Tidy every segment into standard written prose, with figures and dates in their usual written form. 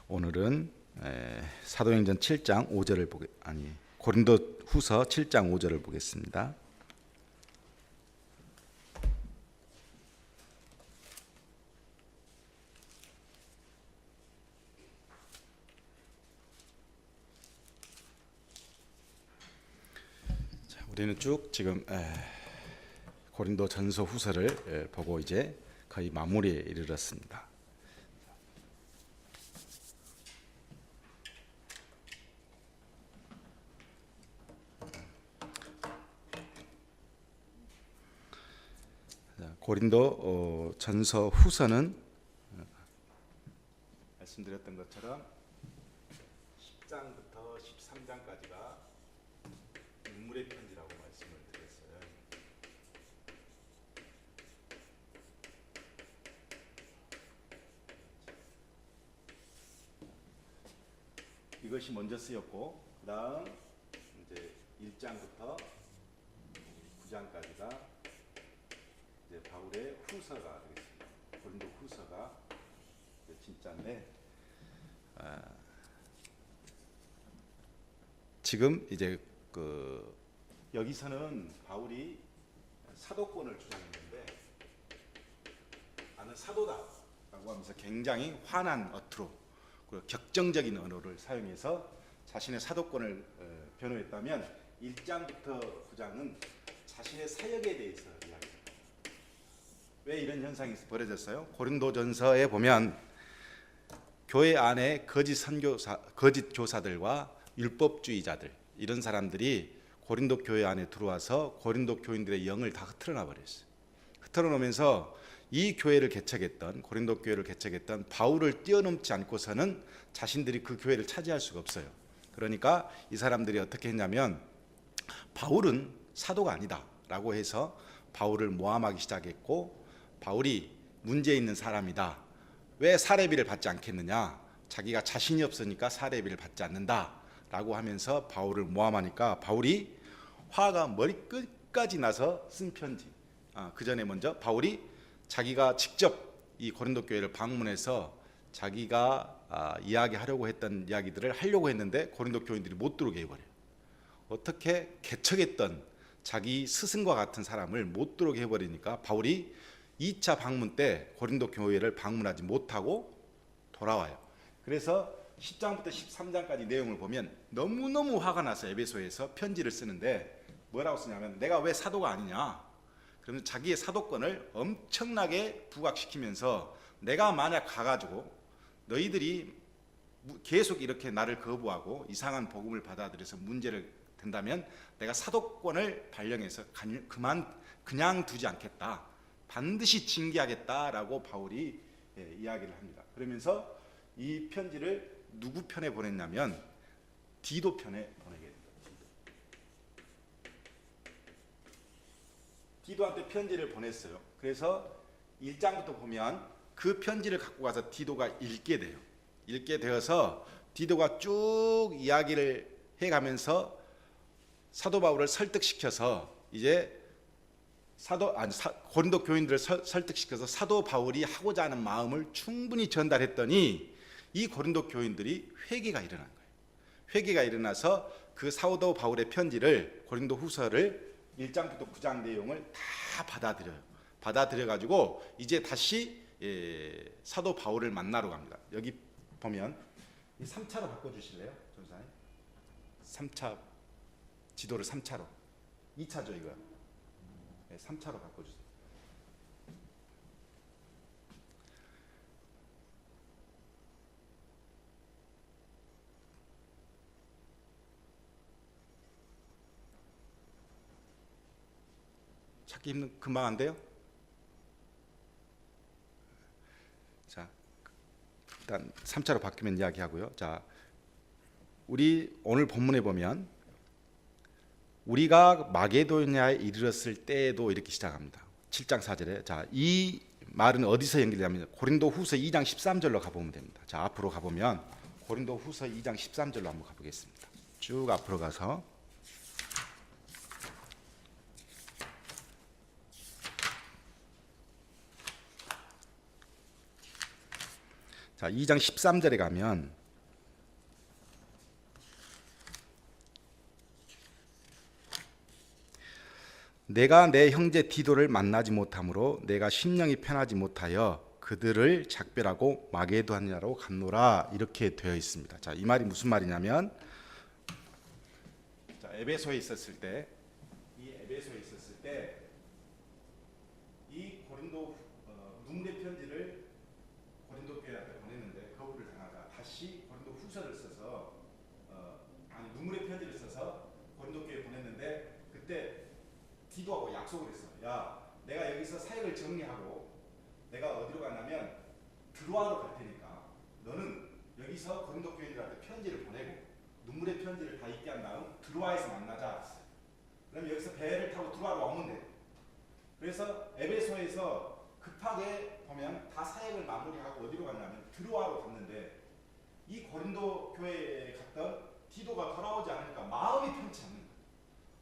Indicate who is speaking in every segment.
Speaker 1: 오늘은 사도행전 7장 5절을 고린도후서 7장 5절을 보겠습니다. 자, 우리는 쭉 지금 고린도전서 후서를 보고 이제 거의 마무리에 이르렀습니다. 고린도 전서 후서는 말씀드렸던 것처럼 10장부터 13장까지가 눈물의 편지라고 말씀을 드렸어요. 이것이 먼저 쓰였고, 그 다음 이제 1장부터 9장까지가 이제 바울의 후서가 되겠습니다. 고린도 후서가 진짜인데, 지금 이제 여기서는 바울이 사도권을 주장했는데, 나는 사도다라고 하면서 굉장히 환한 어투로 그리고 격정적인 언어를 사용해서 자신의 사도권을 변호했다면, 1장부터 9장은 자신의 사역에 대해서 이야기합니다. 왜 이런 현상이 벌어졌어요? 고린도전서에 보면 교회 안에 거짓 교사들과 율법주의자들, 이런 사람들이 고린도 교회 안에 들어와서 고린도 교인들의 영을 다 흐트러놔 버렸어요. 흐트러놓으면서 이 교회를 개척했던, 고린도 교회를 개척했던 바울을 뛰어넘지 않고서는 자신들이 그 교회를 차지할 수가 없어요. 그러니까 이 사람들이 어떻게 했냐면, 바울은 사도가 아니다 라고 해서 바울을 모함하기 시작했고, 바울이 문제 있는 사람이다, 왜 사례비를 받지 않겠느냐, 자기가 자신이 없으니까 사례비를 받지 않는다 라고 하면서 바울을 모함하니까, 바울이 화가 머리끝까지 나서 쓴 편지, 그 전에 먼저 바울이 자기가 직접 이 고린도 교회를 방문해서 자기가 이야기하려고 했던 이야기들을 하려고 했는데 고린도 교인들이 못 들어오게 해버려요. 어떻게 개척했던 자기 스승과 같은 사람을 못 들어오게 해버리니까 바울이 2차 방문 때 고린도 교회를 방문하지 못하고 돌아와요. 그래서 10장부터 13장까지 내용을 보면 너무너무 화가 나서 에베소에서 편지를 쓰는데, 뭐라고 쓰냐면, 내가 왜 사도가 아니냐, 그러면 자기의 사도권을 엄청나게 부각시키면서, 내가 만약 가가지고 너희들이 계속 이렇게 나를 거부하고 이상한 복음을 받아들여서 문제를 된다면 내가 사도권을 발령해서 그냥 두지 않겠다, 반드시 징계하겠다라고 바울이 이야기를 합니다. 그러면서 이 편지를 누구 편에 보냈냐면 디도 편에 보내게 됩니다. 디도한테 편지를 보냈어요. 그래서 1장부터 보면 그 편지를 갖고 가서 디도가 읽게 돼요. 읽게 되어서 디도가 쭉 이야기를 해가면서 사도 바울을 설득시켜서 이제 고린도 교인들을 설득시켜서 사도 바울이 하고자 하는 마음을 충분히 전달했더니, 이 고린도 교인들이 회개가 일어난 거예요. 회개가 일어나서 그 사도 바울의 편지를, 고린도 후서를 1장부터 9장 내용을 다 받아들여 가지고 이제 다시 사도 바울을 만나러 갑니다. 여기 보면 이 3차로 바꿔 주실래요, 전사님? 3차 지도를 3차로. 2차죠 이거. 3차로 바꿔주세요. 찾기 힘든, 금방 안 돼요? 자, 일단 3차로 바뀌면 이야기하고요. 자, 우리 오늘 본문에 보면 우리가 마게도냐에 이르렀을 때에도 이렇게 시작합니다. 7장 4절에. 자, 이 말은 어디서 연결되냐면 고린도 후서 2장 13절로 가보면 됩니다. 자, 앞으로 가보면 고린도 후서 2장 13절로 한번 가보겠습니다. 쭉 앞으로 가서 자, 자, 2장 13절에 가면 내가 내 형제 디도를 만나지 못하므로 내가 심령이 편하지 못하여 그들을 작별하고 마게도냐로 갔노라 이렇게 되어 있습니다. 자, 이 말이 무슨 말이냐면 자, 에베소에 있었을 때 이 고린도 눈대 편지를 고린도 교회한테 보냈는데 거부를 당하다 다시 고린도 후서를 써서 눈물의 편지를 써서 고린도 교회에 보냈는데 그때 디도하고 약속을 했어. 야, 내가 여기서 사역을 정리하고 내가 어디로 가냐면 드로아로 갈 테니까 너는 여기서 고린도 교인들한테 편지를 보내고 눈물의 편지를 다 읽게 한 다음 드로아에서 만나자. 그럼 여기서 배를 타고 드로아로 오면 돼. 그래서 에베소에서 급하게 보면 다 사역을 마무리하고 어디로 갔냐면 드로아로 갔는데 이 고린도 교회에 갔던 디도가 돌아오지 않으니까 마음이 편치 않는 거야.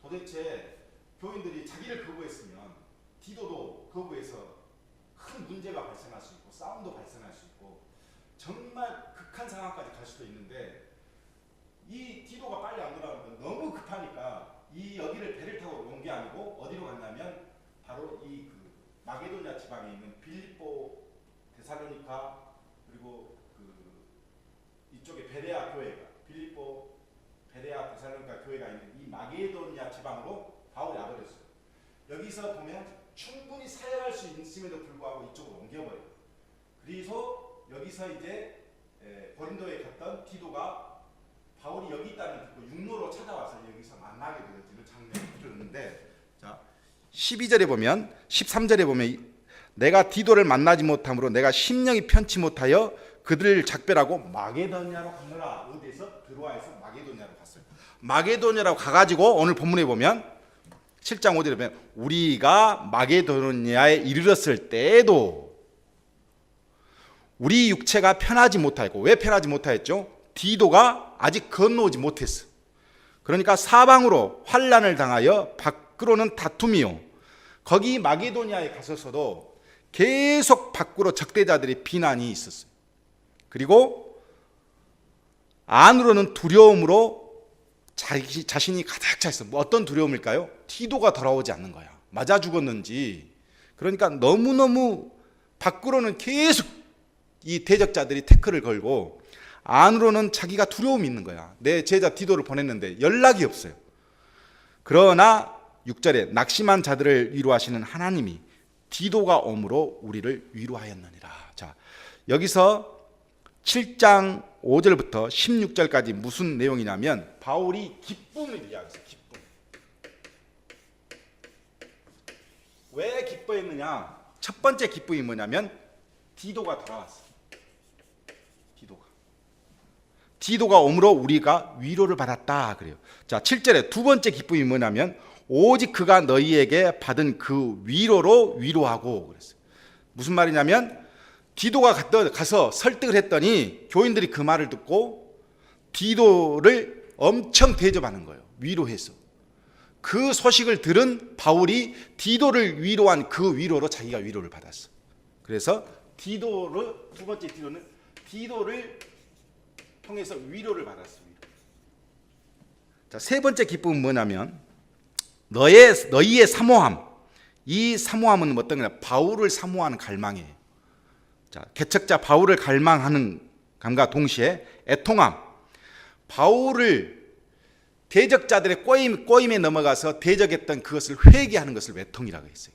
Speaker 1: 도대체 교인들이 자기를 거부했으면 디도도 거부해서 큰 문제가 발생할 수 있고 싸움도 발생할 수 있고 정말 극한 상황까지 갈 수도 있는데 이 디도가 빨리 안 돌아오면 너무 급하니까 이 여기를 배를 타고 온 게 아니고 어디로 갔냐면 바로 이 마게도냐 지방에 있는 빌립보, 데살로니가 그리고 이쪽에 베레아 교회가 빌립보, 베레아, 데살로니가 교회가 있는 이 마게도냐 지방으로 바울이 와버렸어요. 여기서 보면 충분히 사역할 수 있음에도 불구하고 이쪽으로 옮겨버려요. 그래서 여기서 이제 고린도에 갔던 디도가 바울이 여기 있다는 걸 듣고 육로로 찾아와서 여기서 만나게 되어지는 장면이 흐르는데 자 12절에 보면 13절에 보면 내가 디도를 만나지 못함으로 내가 심령이 편치 못하여 그들을 작별하고 마게도냐로 갔노라. 어디에서? 드로아에서 마게도냐로 갔어요. 마게도냐로 가가지고 오늘 본문에 보면 7장 5절에 보면 우리가 마게도냐에 이르렀을 때에도 우리 육체가 편하지 못하였고 왜 편하지 못하였죠? 디도가 아직 건너오지 못했어. 그러니까 사방으로 환난을 당하여 밖으로는 다툼이요. 거기 마게도냐에 갔었어도 계속 밖으로 적대자들의 비난이 있었어요. 그리고 안으로는 두려움으로 자신이 가득 차 있어. 뭐 어떤 두려움일까요? 디도가 돌아오지 않는 거야. 맞아 죽었는지. 그러니까 너무너무 밖으로는 계속 이 대적자들이 태클을 걸고 안으로는 자기가 두려움이 있는 거야. 내 제자 디도를 보냈는데 연락이 없어요. 그러나 6절에 낙심한 자들을 위로하시는 하나님이 디도가 오므로 우리를 위로하였느니라. 자, 여기서 7장 5절부터 16절까지 무슨 내용이냐면 바울이 기쁨을 이야기했어요. 기쁨. 왜 기뻐했느냐? 첫 번째 기쁨이 뭐냐면 디도가 돌아왔어요. 디도가 오므로 우리가 위로를 받았다 그래요. 자, 7절에 두 번째 기쁨이 뭐냐면 오직 그가 너희에게 받은 그 위로로 위로하고 그랬어요. 무슨 말이냐면 디도가 가서 설득을 했더니 교인들이 그 말을 듣고 디도를 엄청 대접하는 거예요. 위로해서. 그 소식을 들은 바울이 디도를 위로한 그 위로로 자기가 위로를 받았어. 그래서 디도를 두 번째 디도는 디도를 통해서 위로를 받았습니다. 자, 세 번째 기쁨은 뭐냐면 너희의 사모함. 이 사모함은 어떤 거냐? 바울을 사모하는 갈망이에요. 자, 개척자 바울을 갈망하는 감과 동시에 애통함. 바울을 대적자들의 꼬임에 넘어가서 대적했던 그것을 회개하는 것을 애통이라고 했어요.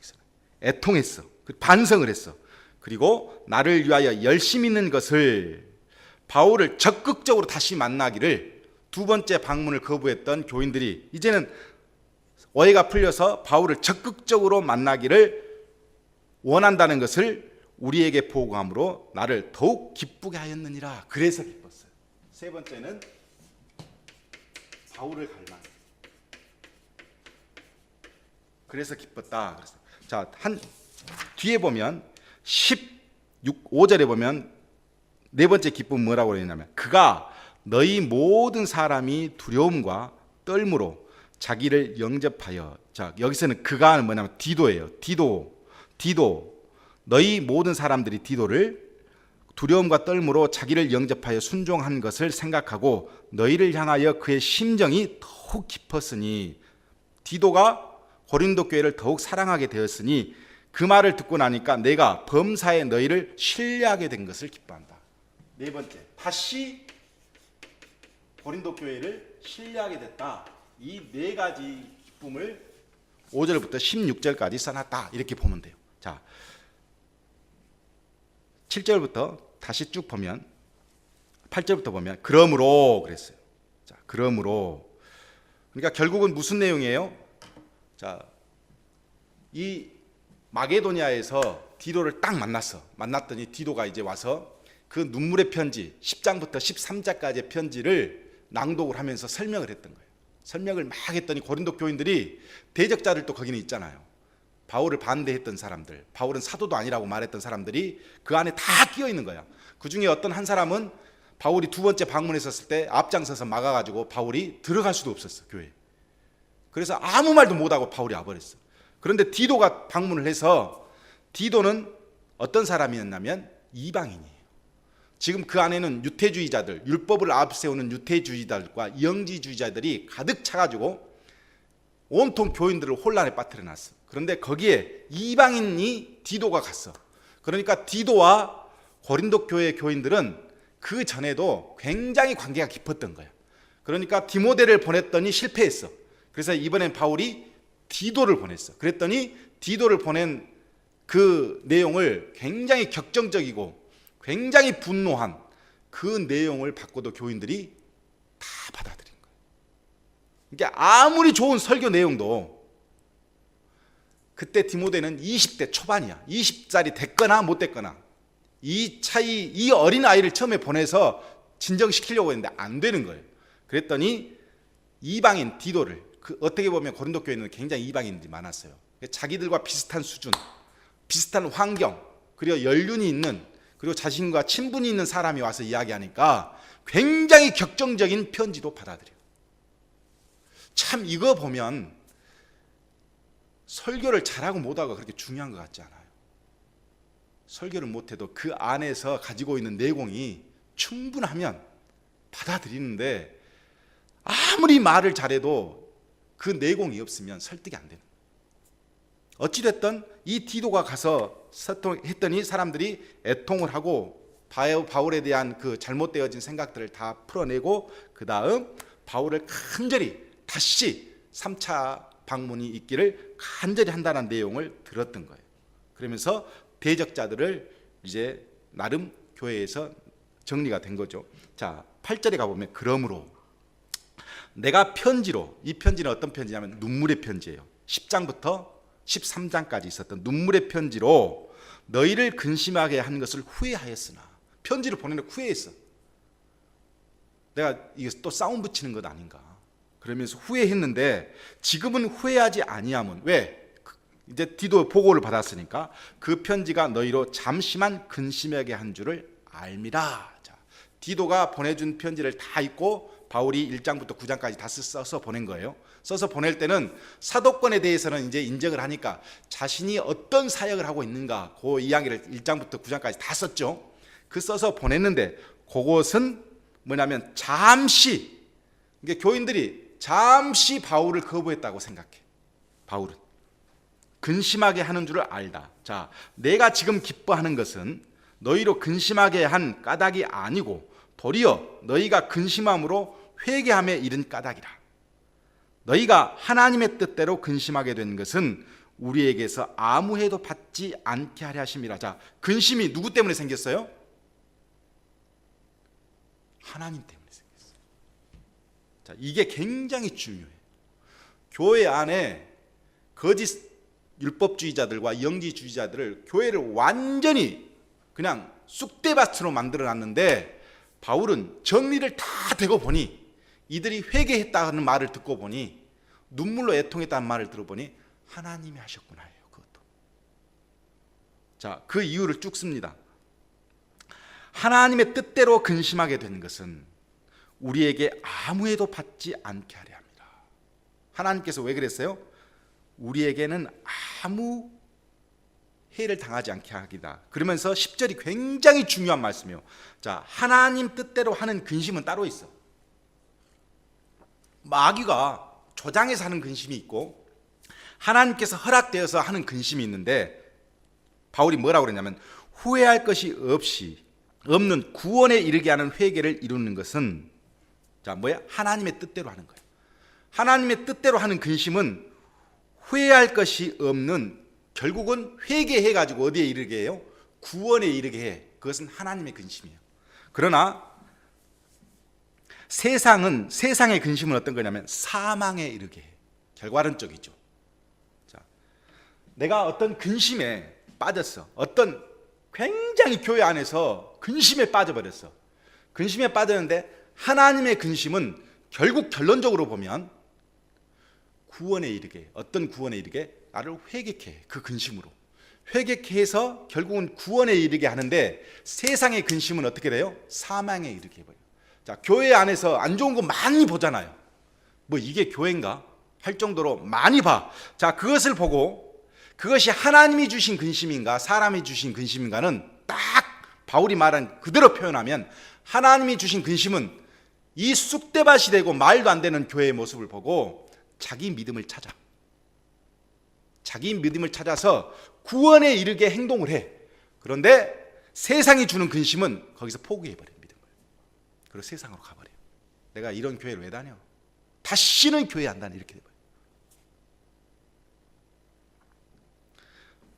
Speaker 1: 애통했어. 반성을 했어. 그리고 나를 위하여 열심 있는 것을 바울을 적극적으로 다시 만나기를 두 번째 방문을 거부했던 교인들이 이제는 오해가 풀려서 바울을 적극적으로 만나기를 원한다는 것을 우리에게 보고함으로 나를 더욱 기쁘게 하였느니라. 그래서 기뻤어요. 세 번째는 바울을 갈망. 그래서 기뻤다. 그랬어요. 자, 뒤에 보면 5절에 보면 네 번째 기쁨은 뭐라고 그러냐면 그가 너희 모든 사람이 두려움과 떨므로 자기를 영접하여. 자, 여기서는 그가 뭐냐면 디도예요. 디도. 너희 모든 사람들이 디도를 두려움과 떨므로 자기를 영접하여 순종한 것을 생각하고 너희를 향하여 그의 심정이 더욱 깊었으니, 디도가 고린도 교회를 더욱 사랑하게 되었으니 그 말을 듣고 나니까 내가 범사에 너희를 신뢰하게 된 것을 기뻐한다. 네 번째, 다시 고린도 교회를 신뢰하게 됐다. 이 네 가지 기쁨을 5절부터 16절까지 써놨다. 이렇게 보면 돼요. 자, 7절부터 다시 쭉 보면 8절부터 보면 그러므로 그랬어요. 자, 그러므로 그러니까 결국은 무슨 내용이에요? 자, 이 마게도니아에서 디도를 딱 만났더니 디도가 이제 와서 그 눈물의 편지 10장부터 13장까지의 편지를 낭독을 하면서 설명을 했던 거예요. 설명을 막 했더니 고린도 교인들이, 대적자들 또 거기는 있잖아요. 바울을 반대했던 사람들, 바울은 사도도 아니라고 말했던 사람들이 그 안에 다 끼어 있는 거야. 그 중에 어떤 한 사람은 바울이 두 번째 방문했었을 때 앞장서서 막아가지고 바울이 들어갈 수도 없었어, 교회에. 그래서 아무 말도 못하고 바울이 와버렸어. 그런데 디도가 방문을 해서, 디도는 어떤 사람이었냐면 이방인이에요. 지금 그 안에는 유태주의자들, 율법을 앞세우는 유태주의자들과 영지주의자들이 가득 차가지고 온통 교인들을 혼란에 빠뜨려 놨어. 그런데 거기에 이방인이 디도가 갔어. 그러니까 디도와 고린도 교회 교인들은 그 전에도 굉장히 관계가 깊었던 거야. 그러니까 디모데를 보냈더니 실패했어. 그래서 이번엔 바울이 디도를 보냈어. 그랬더니 디도를 보낸 그 내용을 굉장히 격정적이고 굉장히 분노한 그 내용을 받고도 교인들이 다 받아들인 거예요. 그러니까 아무리 좋은 설교 내용도, 그때 디모데는 20대 초반이야. 20살이 됐거나 못 됐거나, 이 차이, 이 어린 아이를 처음에 보내서 진정시키려고 했는데 안 되는 거예요. 그랬더니 이방인 디도를, 어떻게 보면 고린도 교회는 굉장히 이방인들이 많았어요. 자기들과 비슷한 수준, 비슷한 환경, 그리고 연륜이 있는, 그리고 자신과 친분이 있는 사람이 와서 이야기하니까 굉장히 격정적인 편지도 받아들여요. 참 이거 보면 설교를 잘하고 못하고 그렇게 중요한 것 같지 않아요. 설교를 못해도 그 안에서 가지고 있는 내용이 충분하면 받아들이는데, 아무리 말을 잘해도 그 내용이 없으면 설득이 안 되는 거예요. 어찌됐든 이 디도가 가서 했더니 사람들이 애통을 하고 바울에 대한 그 잘못되어진 생각들을 다 풀어내고, 그 다음 바울을 간절히 다시 3차 방문이 있기를 간절히 한다는 내용을 들었던 거예요. 그러면서 대적자들을 이제 나름 교회에서 정리가 된 거죠. 자, 8절에 가보면 그러므로 내가 편지로, 이 편지는 어떤 편지냐면 눈물의 편지예요. 10장부터 13장까지 있었던 눈물의 편지로 너희를 근심하게 한 것을 후회하였으나, 편지를 보내는 후회했어. 내가 이게 또 싸움 붙이는 것 아닌가, 그러면서 후회했는데 지금은 후회하지 아니함은, 왜? 이제 디도 보고를 받았으니까 그 편지가 너희로 잠시만 근심하게 한 줄을 알미라. 자, 디도가 보내준 편지를 다 읽고 바울이 1장부터 9장까지 다 써서 보낸 거예요. 써서 보낼 때는 사도권에 대해서는 이제 인정을 하니까 자신이 어떤 사역을 하고 있는가, 그 이야기를 1장부터 9장까지 다 썼죠. 그 써서 보냈는데 그것은 뭐냐면 잠시, 이게 교인들이 잠시 바울을 거부했다고 생각해. 바울은 근심하게 하는 줄을 알다. 자, 내가 지금 기뻐하는 것은 너희로 근심하게 한 까닭이 아니고 도리어 너희가 근심함으로 회개함에 이른 까닭이라. 너희가 하나님의 뜻대로 근심하게 된 것은 우리에게서 아무 해도 받지 않게 하려 하심이라. 자, 근심이 누구 때문에 생겼어요? 하나님 때문에 생겼어요. 자, 이게 굉장히 중요해요. 교회 안에 거짓 율법주의자들과 영지주의자들을, 교회를 완전히 그냥 쑥대밭으로 만들어 놨는데, 바울은 정리를 다 되고 보니, 이들이 회개했다는 말을 듣고 보니, 눈물로 애통했다는 말을 들어보니 하나님이 하셨구나 해요. 그것도. 자, 그 이유를 쭉 씁니다. 하나님의 뜻대로 근심하게 된 것은 우리에게 아무 해도 받지 않게 하려 합니다. 하나님께서 왜 그랬어요? 우리에게는 아무 해를 당하지 않게 하기다. 그러면서 10절이 굉장히 중요한 말씀이에요. 자, 하나님 뜻대로 하는 근심은 따로 있어. 마귀가 조장해서 하는 근심이 있고 하나님께서 허락되어서 하는 근심이 있는데, 바울이 뭐라고 그랬냐면 후회할 것이 없는 구원에 이르게 하는 회개를 이루는 것은, 자, 뭐야? 하나님의 뜻대로 하는 거예요. 하나님의 뜻대로 하는 근심은 후회할 것이 없는, 결국은 회개해가지고 어디에 이르게 해요? 구원에 이르게 해. 그것은 하나님의 근심이에요. 그러나 세상의 근심은 어떤 거냐면 사망에 이르게 해. 결과론적이죠. 자, 내가 어떤 근심에 빠졌어. 어떤 굉장히 교회 안에서 근심에 빠져버렸어. 근심에 빠졌는데 하나님의 근심은 결국 결론적으로 보면 구원에 이르게, 어떤 구원에 이르게? 나를 회개케 해. 그 근심으로 회개케 해서 결국은 구원에 이르게 하는데, 세상의 근심은 어떻게 돼요? 사망에 이르게 해버려요. 자, 교회 안에서 안 좋은 거 많이 보잖아요. 뭐 이게 교회인가? 할 정도로 많이 봐. 자, 그것을 보고 그것이 하나님이 주신 근심인가 사람이 주신 근심인가는 딱 바울이 말한 그대로 표현하면, 하나님이 주신 근심은 이 쑥대밭이 되고 말도 안 되는 교회의 모습을 보고 자기 믿음을 찾아서 구원에 이르게 행동을 해. 그런데 세상이 주는 근심은 거기서 포기해버려요. 믿음을. 그리고 세상으로 가버려요. 내가 이런 교회를 왜 다녀? 다시는 교회 안 다녀. 이렇게 돼버려요.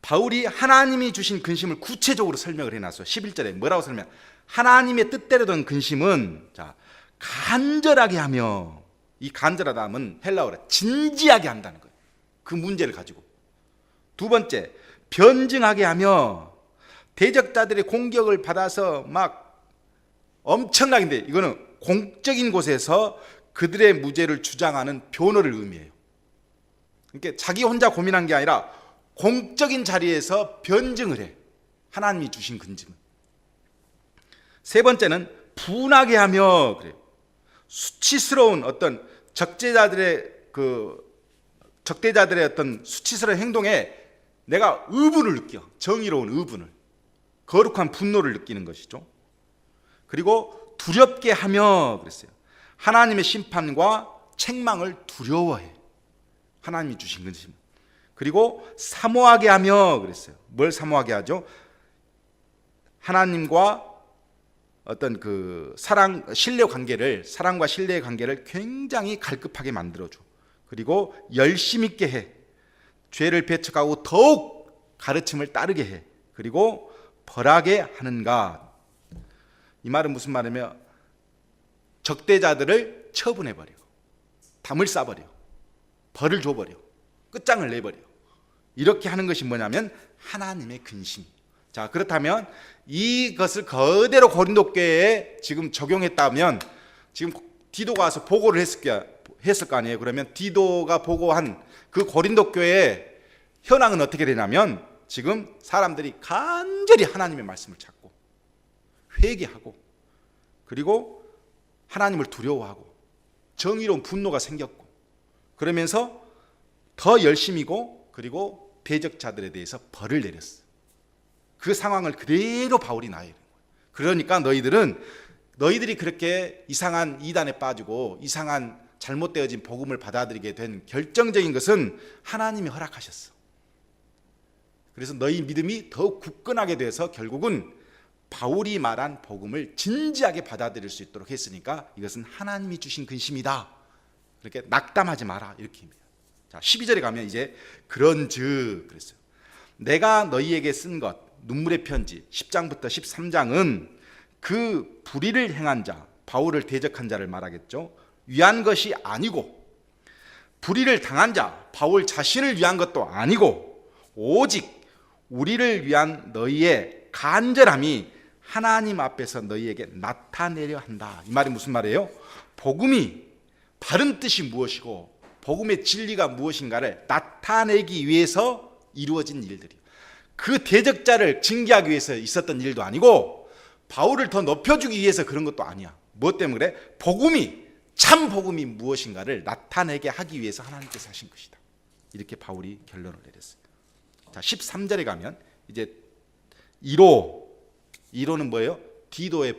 Speaker 1: 바울이 하나님이 주신 근심을 구체적으로 설명을 해놨어. 11절에 뭐라고 설명? 하나님의 뜻대로 된 근심은, 자, 간절하게 하며, 이 간절하다면 헬라어로 진지하게 한다는 거예요. 그 문제를 가지고. 두 번째, 변증하게 하며, 대적자들의 공격을 받아서 막 엄청나게, 이거는 공적인 곳에서 그들의 무죄를 주장하는 변호를 의미해요. 그러니까 자기 혼자 고민한 게 아니라 공적인 자리에서 변증을 해. 하나님이 주신 근심은. 세 번째는 분하게 하며, 그래요. 수치스러운 어떤 적대자들의 어떤 수치스러운 행동에 내가 의분을 느껴. 정의로운 의분을, 거룩한 분노를 느끼는 것이죠. 그리고 두렵게 하며 그랬어요. 하나님의 심판과 책망을 두려워해. 하나님이 주신 근심. 그리고 사모하게 하며 그랬어요. 뭘 사모하게 하죠? 하나님과 어떤 그 사랑과 신뢰의 관계를 굉장히 갈급하게 만들어줘. 그리고 열심 있게 해. 죄를 배척하고 더욱 가르침을 따르게 해. 그리고 벌하게 하는가. 이 말은 무슨 말이냐면 적대자들을 처분해버려. 담을 싸버려. 벌을 줘버려. 끝장을 내버려. 이렇게 하는 것이 뭐냐면 하나님의 근심. 자, 그렇다면 이것을 그대로 고린도 교회에 지금 적용했다면, 지금 디도가 와서 보고를 했을 거 아니에요. 그러면 디도가 보고한 그 고린도 교회의 현황은 어떻게 되냐면, 지금 사람들이 간절히 하나님의 말씀을 찾고 회개하고, 그리고 하나님을 두려워하고 정의로운 분노가 생겼고, 그러면서 더 열심이고, 그리고 대적자들에 대해서 벌을 내렸어. 그 상황을 그대로 바울이 나열해요. 그러니까 너희들이 그렇게 이상한 이단에 빠지고 이상한 잘못되어진 복음을 받아들이게 된 결정적인 것은 하나님이 허락하셨어. 그래서 너희 믿음이 더욱 굳건하게 돼서 결국은 바울이 말한 복음을 진지하게 받아들일 수 있도록 했으니까 이것은 하나님이 주신 근심이다. 그렇게 낙담하지 마라. 이렇게 입니다. 자, 12절에 가면 이제 그런즉 그랬어요. 내가 너희에게 쓴 것, 눈물의 편지 10장부터 13장은 그 불의를 행한 자, 바울을 대적한 자를 말하겠죠. 위한 것이 아니고, 불의를 당한 자, 바울 자신을 위한 것도 아니고, 오직 우리를 위한 너희의 간절함이 하나님 앞에서 너희에게 나타내려 한다. 이 말이 무슨 말이에요? 복음이 바른 뜻이 무엇이고 복음의 진리가 무엇인가를 나타내기 위해서 이루어진 일들이에요. 그 대적자를 징계하기 위해서 있었던 일도 아니고, 바울을 더 높여주기 위해서 그런 것도 아니야. 무엇 때문에 그래? 복음이, 참 복음이 무엇인가를 나타내게 하기 위해서 하나님께서 하신 것이다. 이렇게 바울이 결론을 내렸어요. 자, 13절에 가면 이제 2로는 뭐예요? 디도의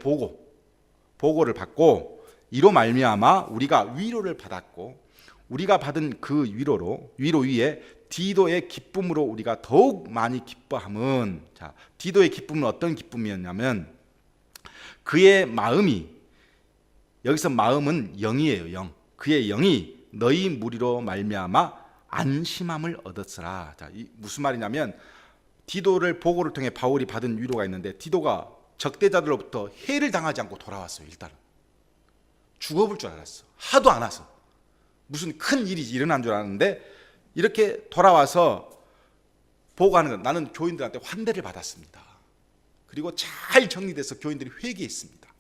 Speaker 1: 보고를 받고 이로 말미암아 우리가 위로를 받았고 우리가 받은 그 위로 위에 디도의 기쁨으로 우리가 더욱 많이 기뻐함은 자, 디도의 기쁨은 어떤 기쁨이었냐면 그의 마음이 여기서 마음은 영이에요. 영. 그의 영이 너희 무리로 말미암아 안심함을 얻었으라. 자, 이 무슨 말이냐면 디도를 보고를 통해 바울이 받은 위로가 있는데 디도가 적대자들로부터 해를 당하지 않고 돌아왔어요. 일단은 죽어볼 줄 알았어. 하도 안 와서 무슨 큰 일이 일어난 줄 알았는데 이렇게 돌아와서 보고하는 건 나는 교인들한테 환대를 받았습니다. 그리고 잘 정리돼서 교인들이 회개했습니다.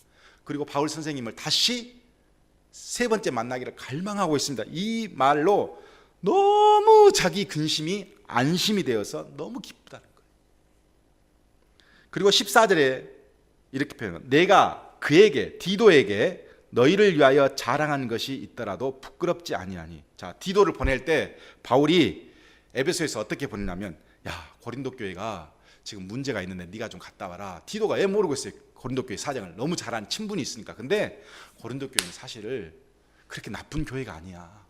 Speaker 1: 그리고 바울 선생님을 다시 세 번째 만나기를 갈망하고 있습니다. 이 말로 너무 자기 근심이 안심이 되어서 너무 기쁘다는 거예요. 그리고 14절에 이렇게 표현해요. 내가 그에게 디도에게 너희를 위하여 자랑한 것이 있더라도 부끄럽지 아니하니. 자, 디도를 보낼 때 바울이 에베소에서 어떻게 보냈냐면 야, 고린도 교회가 지금 문제가 있는데 네가 좀 갔다 와라. 디도가 왜 모르고 있어요. 고린도 교회 사정을 너무 잘 아는 친분이 있으니까. 근데 고린도 교회는 사실 그렇게 나쁜 교회가 아니야.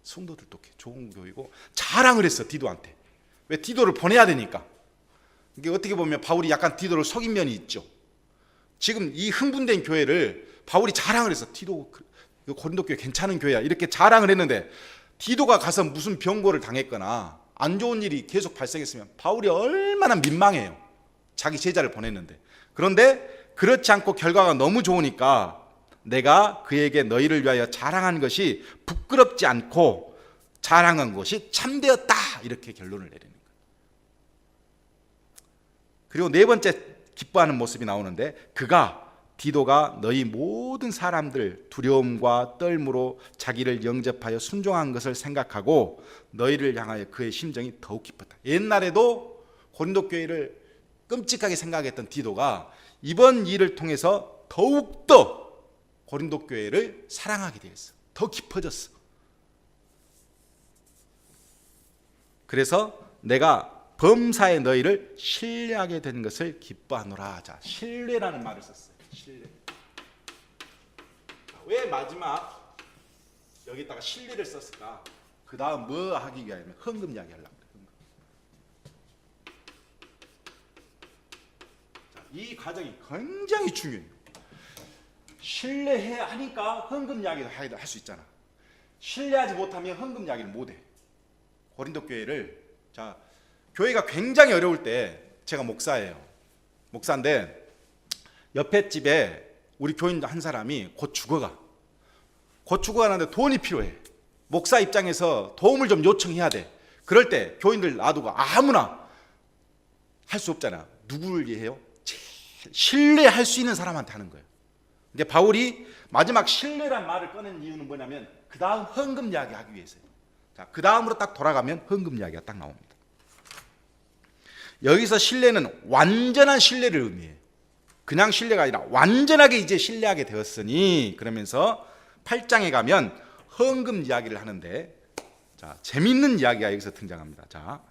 Speaker 1: 성도들도 좋은 교회고 자랑을 했어. 디도한테. 왜? 디도를 보내야 되니까. 이게 어떻게 보면 바울이 약간 디도를 속인 면이 있죠. 지금 이 흥분된 교회를 바울이 자랑을 했어. 디도 고린도 교회 괜찮은 교회야. 이렇게 자랑을 했는데 디도가 가서 무슨 병고를 당했거나 안 좋은 일이 계속 발생했으면 바울이 얼마나 민망해요. 자기 제자를 보냈는데. 그런데 그렇지 않고 결과가 너무 좋으니까 내가 그에게 너희를 위하여 자랑한 것이 부끄럽지 않고 자랑한 것이 참되었다. 이렇게 결론을 내리는 거예요. 그리고 네 번째 기뻐하는 모습이 나오는데 디도가 너희 모든 사람들 두려움과 떨므로 자기를 영접하여 순종한 것을 생각하고 너희를 향하여 그의 심정이 더욱 기뻤다. 옛날에도 고린도 교회를 끔찍하게 생각했던 디도가 이번 일을 통해서 더욱더 고린도 교회를 사랑하게 되었어. 더 깊어졌어. 그래서 내가 범사에 너희를 신뢰하게 된 것을 기뻐하노라. 자, 신뢰라는 말을 썼어요. 신뢰. 왜 마지막 여기다가 신뢰를 썼을까? 그 다음 뭐 하기 위하면 헌금 이야기 하려고 그래. 자, 이 과정이 굉장히 중요해요. 신뢰해 하니까 헌금 이야기를 할 수 있잖아. 신뢰하지 못하면 헌금 이야기를 못해. 고린도 교회를 자 교회가 굉장히 어려울 때 제가 목사예요. 목사인데 옆에 집에 우리 교인 한 사람이 곧 죽어가는데 돈이 필요해. 목사 입장에서 도움을 좀 요청해야 돼. 그럴 때 교인들 놔두고 아무나 할 수 없잖아. 누구를 위해요? 신뢰할 수 있는 사람한테 하는 거예요. 근데 바울이 마지막 신뢰란 말을 꺼낸 이유는 뭐냐면 그 다음 헌금 이야기 하기 위해서예요. 자, 그 다음으로 딱 돌아가면 헌금 이야기가 딱 나옵니다. 여기서 신뢰는 완전한 신뢰를 의미해요. 그냥 신뢰가 아니라 완전하게 이제 신뢰하게 되었으니 그러면서 8장에 가면 헌금 이야기를 하는데 자, 재밌는 이야기가 여기서 등장합니다. 자,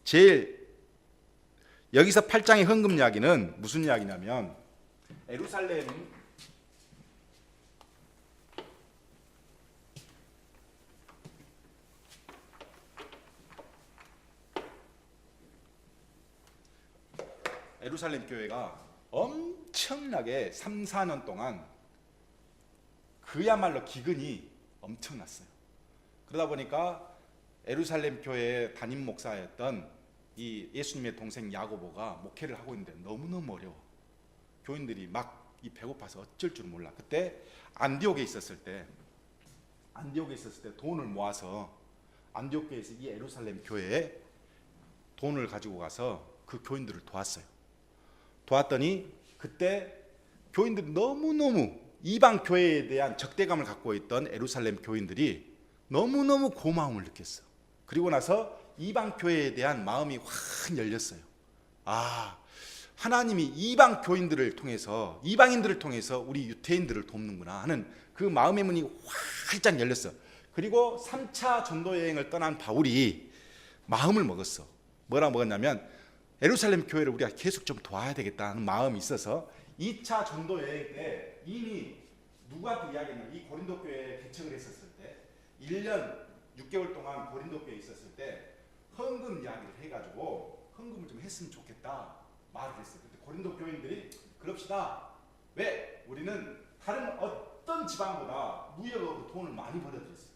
Speaker 1: 제일 여기서 8장의 헌금 이야기는 무슨 이야기냐면 에루살렘 교회가 엄청나게 3, 4년 동안 그야말로 기근이 엄청났어요. 그러다 보니까 에루살렘 교회의 담임 목사였던 이 예수님의 동생 야고보가 목회를 하고 있는데 너무너무 어려워. 교인들이 막 이 배고파서 어쩔 줄 몰라. 그때 안디옥에 있었을 때 돈을 모아서 안디옥 교회에서 이 에루살렘 교회에 돈을 가지고 가서 그 교인들을 도왔어요. 도왔더니 그때 교인들이 너무너무 이방 교회에 대한 적대감을 갖고 있던 에루살렘 교인들이 너무너무 고마움을 느꼈어. 그리고 나서 이방 교회에 대한 마음이 확 열렸어요. 아, 하나님이 이방 교인들을 통해서 이방인들을 통해서 우리 유태인들을 돕는구나 하는 그 마음의 문이 활짝 열렸어. 그리고 3차 전도 여행을 떠난 바울이 마음을 먹었어. 뭐라 먹었냐면 예루살렘 교회를 우리가 계속 좀 도와야 되겠다는 마음이 있어서 2차 전도 여행 때 이미 누구한테 이야기했냐면 이 고린도 교회에 개척을 했었을 때 1년 6개월 동안 고린도 교회에 있었을 때 헌금 이야기를 해가지고 헌금을 좀 했으면 좋겠다 말을 했어요. 그때 고린도 교인들이 그럽시다. 왜? 우리는 다른 어떤 지방보다 무역으로 돈을 많이 벌어들였어요.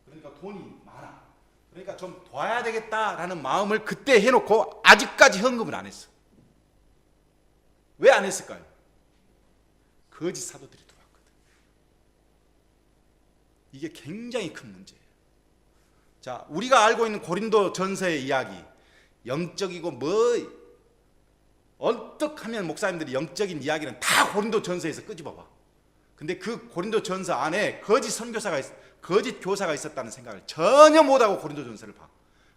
Speaker 1: 그러니까 돈이 많아. 그러니까 좀 도와야 되겠다라는 마음을 그때 해놓고 아직까지 헌금을 안 했어. 왜 안 했을까요? 거짓 사도들이 들어왔거든. 이게 굉장히 큰 문제예요. 자, 우리가 알고 있는 고린도 전서의 이야기, 영적이고 어떻게 하면 목사님들이 영적인 이야기는 다 고린도 전서에서 끄집어봐. 근데 그 고린도 전서 안에 거짓 선교사가 거짓 교사가 있었다는 생각을 전혀 못하고 고린도 전서를 봐.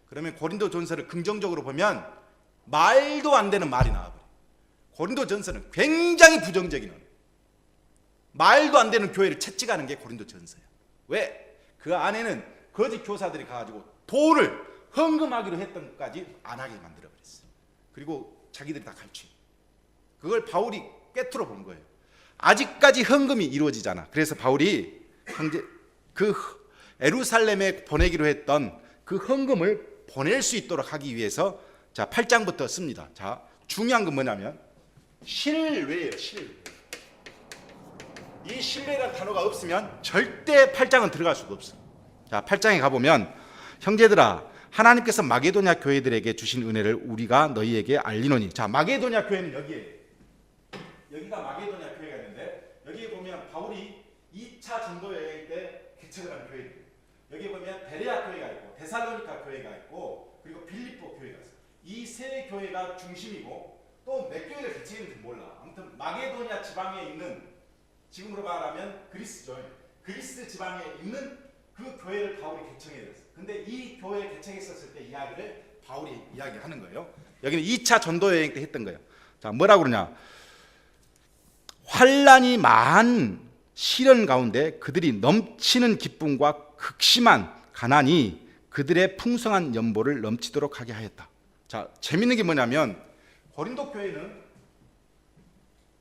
Speaker 1: 그러면 고린도 전서를 긍정적으로 보면 말도 안 되는 말이 나와버려. 고린도 전서는 굉장히 부정적인 언어. 말도 안 되는 교회를 채찍하는 게 고린도 전서야. 왜? 그 안에는 거짓 교사들이 가가지고 돈을 헌금하기로 했던 것까지 안 하게 만들어버렸어. 그리고 자기들이 다 갈취. 그걸 바울이 꿰뚫어 본 거예요. 아직까지 헌금이 이루어지잖아. 그래서 바울이 그 예루살렘에 보내기로 했던 그 헌금을 보낼 수 있도록 하기 위해서 자 8장부터 씁니다. 자 중요한 건 뭐냐면 신뢰예요. 신뢰. 이 신뢰라는 단어가 없으면 절대 8장은 들어갈 수가 없어. 자 8장에 가보면 형제들아 하나님께서 마게도냐 교회들에게 주신 은혜를 우리가 너희에게 알리노니. 자 마게도냐 교회는 여기가 마게도냐 교회가 있는데 여기에 보면 바울이 2차 전도 여행 때 개척을 한 교회들. 여기 보면 베레아 교회가 있고 데살로니가 교회가 있고 그리고 빌립보 교회가 있어요. 이 세 교회가 중심이고 또 몇 교회를 개척했는지 몰라. 아무튼 마게도냐 지방에 있는 지금으로 말하면 그리스죠. 그리스 지방에 있는 그 교회를 바울이 개척했어요. 근데 이 교회 개척했었을 때 이야기를 바울이 이야기하는 거예요. 여기는 2차 전도 여행 때 했던 거예요. 자 뭐라고 그러냐? 환란이 많은 시련 가운데 그들이 넘치는 기쁨과 극심한 가난이 그들의 풍성한 연보를 넘치도록 하게 하였다. 자, 재밌는 게 뭐냐면 고린도 교회는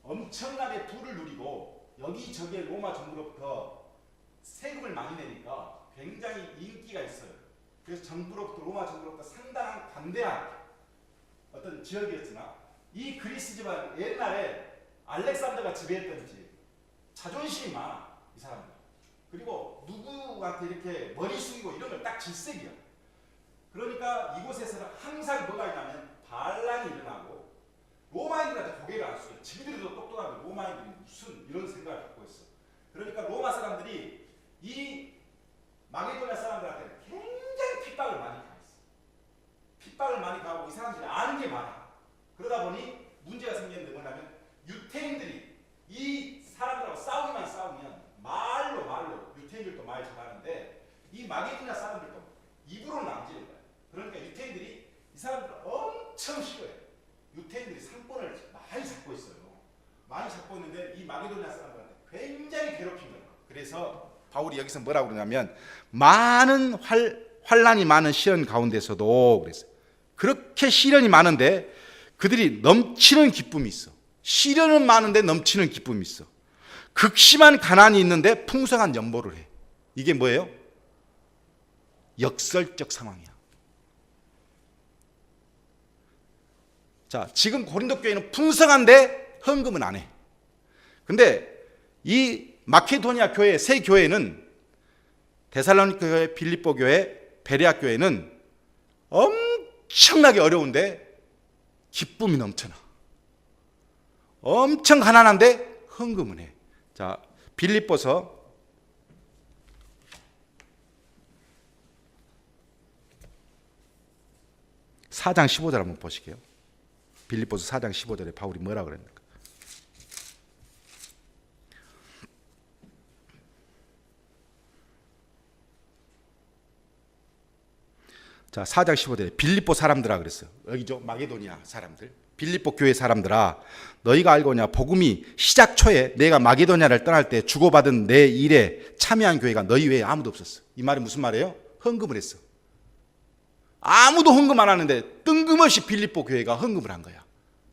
Speaker 1: 엄청나게 부를 누리고 여기저기에 로마 정부로부터 세금을 많이 내니까 굉장히 인기가 있어요. 그래서 정부로부터 로마 정부로부터 상당한 관대한 어떤 지역이었으나 이 그리스 지방 옛날에 알렉산더가 지배했던 집 자존심이 많아 이 사람들. 그리고 누구한테 이렇게 머리 숙이고 이런 걸 딱 질색이야. 그러니까 이곳에서는 항상 뭐가 있냐면 반란이 일어나고 로마인들한테 고개를 안 숙여. 지들도 똑똑하고 로마인들이 무슨 이런 생각을 갖고 있어. 그러니까 로마 사람들이 이 마게도냐 사람들한테 굉장히 핍박을 많이 가했어. 핍박을 많이 가고 이 사람들이 아는 게 많아. 그러다 보니 문제가 생기는데 뭐냐면 유태인들이 이 사람들하고 싸우면 말로 유태인들도 말 잘하는데 이 마게도냐 사람들도 입으로는 안 지는 거야. 그러니까 유태인들이 이 사람들을 엄청 싫어해. 유태인들이 상권을 많이 잡고 있어요. 많이 잡고 있는데 이 마게도냐 사람들한테 굉장히 괴롭힌 거예요. 그래서 바울이 여기서 뭐라고 그러냐면 많은 환란이 많은 시련 가운데서도 그랬어요. 그렇게 시련이 많은데 그들이 넘치는 기쁨이 있어. 시련은 많은데 넘치는 기쁨이 있어. 극심한 가난이 있는데 풍성한 연보를 해. 이게 뭐예요? 역설적 상황이야. 자, 지금 고린도 교회는 풍성한데 헌금은 안 해. 근데 이 마케도니아 교회 세 교회는 데살로니가 교회, 빌립보 교회, 베레아 교회는 엄청나게 어려운데 기쁨이 넘쳐나. 엄청 가난한데 헌금은 해. 자, 빌립보서 4장 15절 한번 보시게요. 빌립보서 4장 15절에 바울이 뭐라 그랬는가? 자, 4장 15절에 빌립보 사람들아 그랬어요. 여기죠. 마게도니아 사람들. 빌립보 교회 사람들아 너희가 알거냐 복음이 시작 초에 내가 마게도냐를 떠날 때 주고받은 내 일에 참여한 교회가 너희 외에 아무도 없었어. 이 말이 무슨 말이에요? 헌금을 했어. 아무도 헌금 안 하는데 뜬금없이 빌립보 교회가 헌금을 한 거야.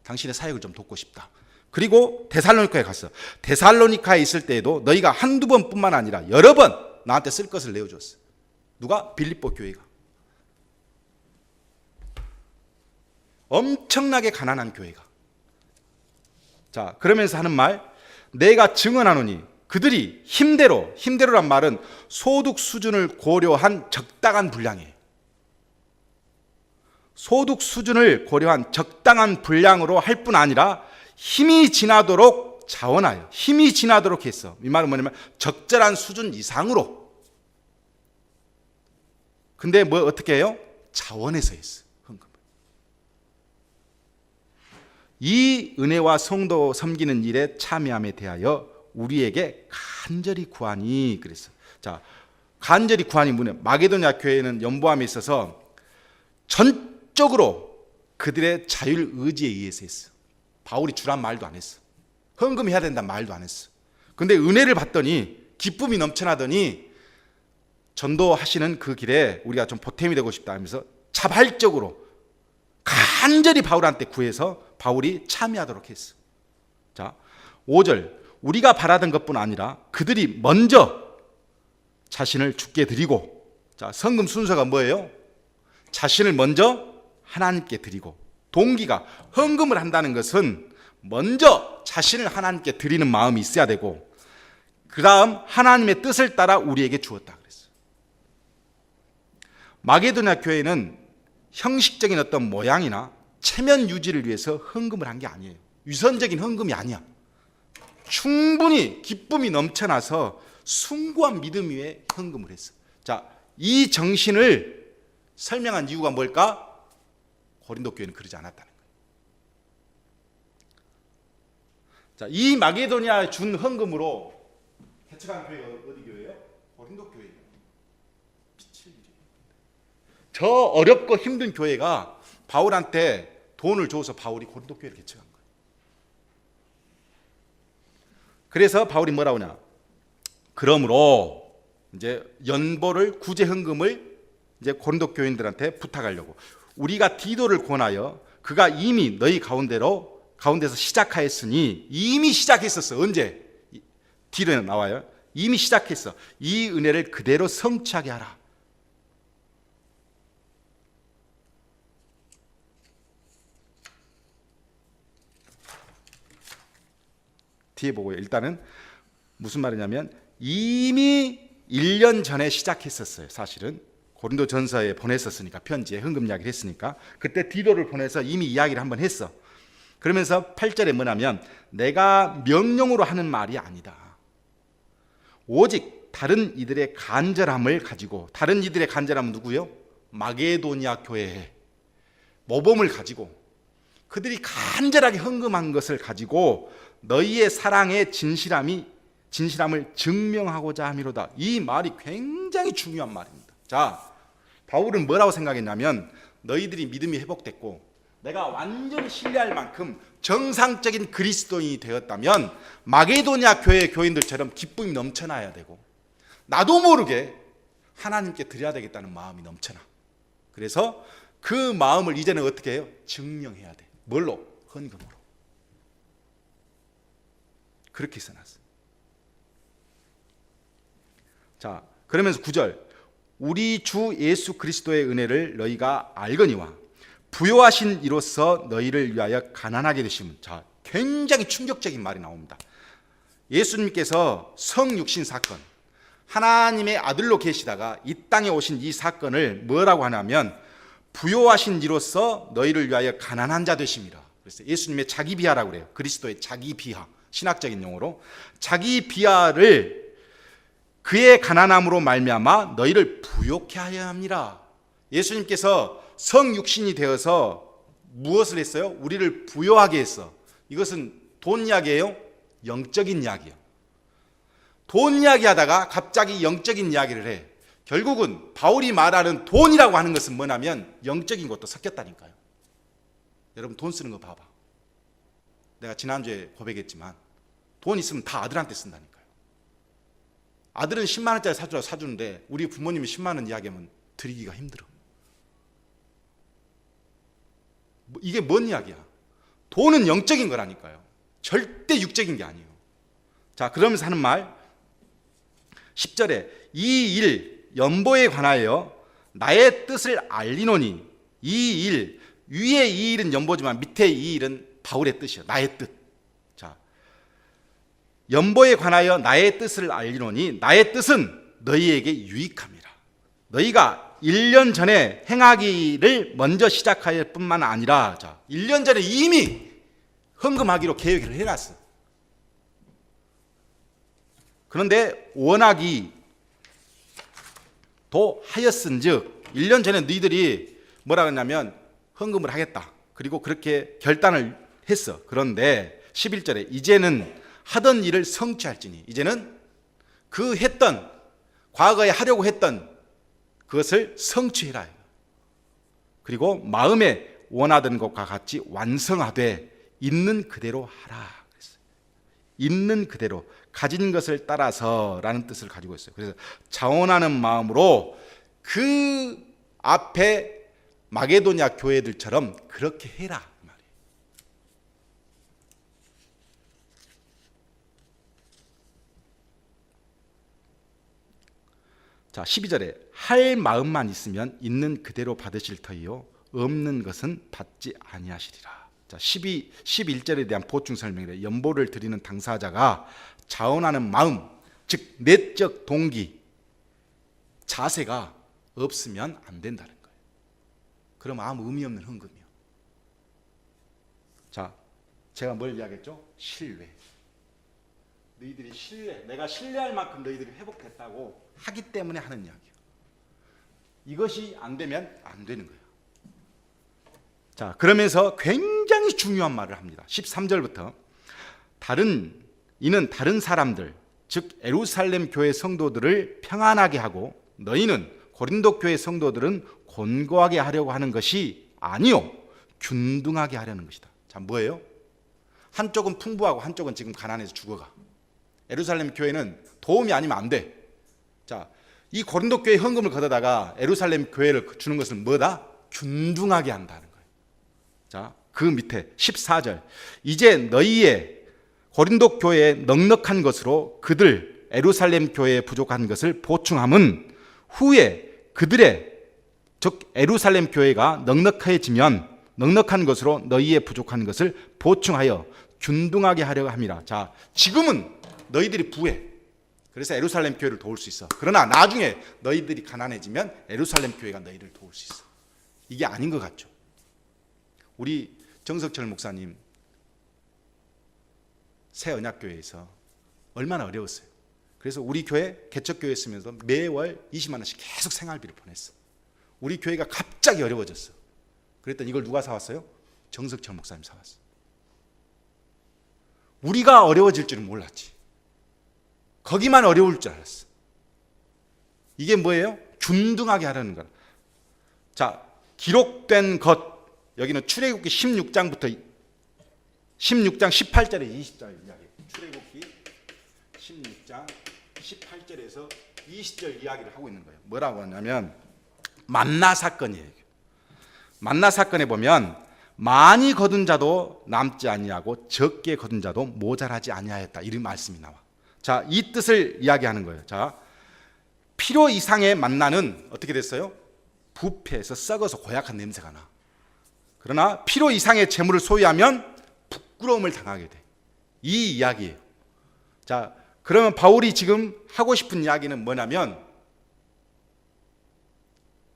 Speaker 1: 당신의 사역을 좀 돕고 싶다. 그리고 데살로니카에 갔어. 데살로니카에 있을 때에도 너희가 한두 번뿐만 아니라 여러 번 나한테 쓸 것을 내어줬어. 누가? 빌립보 교회가. 엄청나게 가난한 교회가. 자, 그러면서 하는 말, 내가 증언하노니 그들이 힘대로란 말은 소득 수준을 고려한 적당한 분량이에요. 소득 수준을 고려한 적당한 분량으로 할 뿐 아니라 힘이 지나도록 자원하여, 힘이 지나도록 했어. 이 말은 뭐냐면 적절한 수준 이상으로. 근데 뭐 어떻게 해요? 자원해서 했어. 이 은혜와 성도 섬기는 일에 참여함에 대하여 우리에게 간절히 구하니 그랬어. 자, 간절히 구하니 뭐냐? 마게도냐 교회는 연보함에 있어서 전적으로 그들의 자율 의지에 의해서 했어. 바울이 주란 말도 안 했어. 헌금해야 된다는 말도 안 했어. 근데 은혜를 받더니 기쁨이 넘쳐나더니 전도하시는 그 길에 우리가 좀 보탬이 되고 싶다 하면서 자발적으로 간절히 바울한테 구해서 바울이 참여하도록 했어. 자, 5절. 우리가 바라던 것뿐 아니라 그들이 먼저 자신을 주께 드리고, 자, 성금 순서가 뭐예요? 자신을 먼저 하나님께 드리고, 동기가 헌금을 한다는 것은 먼저 자신을 하나님께 드리는 마음이 있어야 되고, 그 다음 하나님의 뜻을 따라 우리에게 주었다 그랬어. 마게도냐 교회는 형식적인 어떤 모양이나 체면 유지를 위해서 헌금을 한 게 아니에요. 위선적인 헌금이 아니야. 충분히 기쁨이 넘쳐나서 숭고한 믿음 위에 헌금을 했어. 자, 이 정신을 설명한 이유가 뭘까? 고린도 교회는 그러지 않았다는 거예요. 자, 이 마게도니아에 준 헌금으로 개척한 교회가 어디 교회예요? 고린도 교회예요. 미칠 일이에요. 저 어렵고 힘든 교회가 바울한테 돈을 줘서 바울이 고린도 교회를 개척한 거예요. 그래서 바울이 뭐라고 하냐? 그러므로 이제 연보를 구제 헌금을 이제 고린도 교인들한테 부탁하려고 우리가 디도를 권하여 그가 이미 너희 가운데서 시작하였으니 이미 시작했었어. 언제? 디도에 나와요. 이미 시작했어. 이 은혜를 그대로 성취하게 하라. 뒤에 보고요. 일단은 무슨 말이냐면 이미 1년 전에 시작했었어요. 사실은 고린도 전서에 보냈었으니까, 편지에 헌금 이야기를 했으니까 그때 디도를 보내서 이미 이야기를 한번 했어. 그러면서 8절에 뭐냐면 내가 명령으로 하는 말이 아니다. 오직 다른 이들의 간절함을 가지고, 다른 이들의 간절함은 누구요? 마게도니아 교회의 모범을 가지고 그들이 간절하게 헌금한 것을 가지고 너희의 사랑의 진실함을 증명하고자 함이로다. 이 말이 굉장히 중요한 말입니다. 자, 바울은 뭐라고 생각했냐면 너희들이 믿음이 회복됐고 내가 완전히 신뢰할 만큼 정상적인 그리스도인이 되었다면 마게도니아 교회 교인들처럼 기쁨이 넘쳐나야 되고 나도 모르게 하나님께 드려야 되겠다는 마음이 넘쳐나. 그래서 그 마음을 이제는 어떻게 해요? 증명해야 돼. 뭘로? 헌금으로. 그렇게 써놨어. 자, 그러면서 9절. 우리 주 예수 그리스도의 은혜를 너희가 알거니와 부요하신 이로써 너희를 위하여 가난하게 되심은. 자, 굉장히 충격적인 말이 나옵니다. 예수님께서 성육신 사건, 하나님의 아들로 계시다가 이 땅에 오신 이 사건을 뭐라고 하냐면 부요하신 이로써 너희를 위하여 가난한 자 되심이라. 그래서 예수님의 자기 비하라고 그래요. 그리스도의 자기 비하, 신학적인 용어로 자기 비하를 그의 가난함으로 말미암아 너희를 부요케 하려 함이라. 예수님께서 성육신이 되어서 무엇을 했어요? 우리를 부요하게 했어. 이것은 돈 이야기예요? 영적인 이야기예요. 돈 이야기 하다가 갑자기 영적인 이야기를 해. 결국은 바울이 말하는 돈이라고 하는 것은 뭐냐면 영적인 것도 섞였다니까요. 여러분 돈 쓰는 거 봐봐. 내가 지난주에 고백했지만 돈 있으면 다 아들한테 쓴다니까요. 아들은 10만 원짜리 사주라고 사주는데 우리 부모님이 10만 원 이야기하면 드리기가 힘들어. 이게 뭔 이야기야? 돈은 영적인 거라니까요. 절대 육적인 게 아니에요. 자, 그러면서 하는 말 10절에 이 일 연보에 관하여 나의 뜻을 알리노니, 이 일, 위에 이 일은 연보지만 밑에 이 일은 바울의 뜻이에요. 나의 뜻. 자, 연보에 관하여 나의 뜻을 알리노니 나의 뜻은 너희에게 유익함이라. 너희가 1년 전에 행하기를 먼저 시작할 뿐만 아니라, 자, 1년 전에 이미 헌금하기로 계획을 해놨어. 그런데 원하기도 하였은즉 1년 전에 너희들이 뭐라 그랬냐면 헌금을 하겠다. 그리고 그렇게 결단을 했어. 그런데 11절에 이제는 하던 일을 성취할지니, 이제는 그 했던, 과거에 하려고 했던 그것을 성취해라. 그리고 마음에 원하던 것과 같이 완성하되 있는 그대로 하라. 있는 그대로, 가진 것을 따라서라는 뜻을 가지고 있어요. 그래서 자원하는 마음으로 그 앞에 마게도냐 교회들처럼 그렇게 해라 말이에요. 자, 12절에 할 마음만 있으면 있는 그대로 받으실 터이요 없는 것은 받지 아니하시리라. 자, 11절에 대한 보충 설명이래. 연보를 드리는 당사자가 자원하는 마음, 즉 내적 동기, 자세가 없으면 안 된다는 거예요. 그럼 아무 의미 없는 헌금이요. 자, 제가 뭘 이야기했죠? 신뢰. 너희들이 내가 신뢰할 만큼 너희들이 회복했다고 하기 때문에 하는 이야기예요. 이것이 안 되면 안 되는 거예요. 자, 그러면서 굉장히 중요한 말을 합니다. 13절부터 이는 다른 사람들, 즉 예루살렘 교회 성도들을 평안하게 하고 너희는 고린도 교회 성도들은 곤고하게 하려고 하는 것이 아니요 균등하게 하려는 것이다. 자, 뭐예요? 한쪽은 풍부하고 한쪽은 지금 가난해서 죽어가. 예루살렘 교회는 도움이 아니면 안 돼. 자, 이 고린도 교회 헌금을 걷어다가 예루살렘 교회를 주는 것은 뭐다? 균등하게 한다는 거예요. 자, 그 밑에 14절 이제 너희의 고린도 교회에 넉넉한 것으로 그들 예루살렘 교회에 부족한 것을 보충함은 후에 그들의 즉 예루살렘 교회가 넉넉해지면 넉넉한 것으로 너희의 부족한 것을 보충하여 균등하게 하려고 함이라. 자, 지금은 너희들이 부해. 그래서 예루살렘 교회를 도울 수 있어. 그러나 나중에 너희들이 가난해지면 예루살렘 교회가 너희를 도울 수 있어. 이게 아닌 것 같죠? 우리 정석철 목사님 새언약교회에서 얼마나 어려웠어요. 그래서 우리 교회 개척교회 있으면서 매월 20만 원씩 계속 생활비를 보냈어. 우리 교회가 갑자기 어려워졌어. 그랬더니 이걸 누가 사왔어요? 정석철 목사님 사왔어. 우리가 어려워질 줄은 몰랐지. 거기만 어려울 줄 알았어. 이게 뭐예요? 균등하게 하려는 거야. 자, 기록된 것, 여기는 출애굽기 16장부터 16장 18절에 20절 이야기. 출애굽기 16장 18절에서 20절 이야기를 하고 있는 거예요. 뭐라고 하냐면 만나 사건이에요. 만나 사건에 보면 많이 거둔 자도 남지 아니하고 적게 거둔 자도 모자라지 아니하였다. 이런 말씀이 나와. 자, 이 뜻을 이야기하는 거예요. 자, 필요 이상의 만나는 어떻게 됐어요? 부패해서 썩어서 고약한 냄새가 나. 그러나 필요 이상의 재물을 소유하면 부끄러움을 당하게 돼. 이 이야기예요. 자, 그러면 바울이 지금 하고 싶은 이야기는 뭐냐면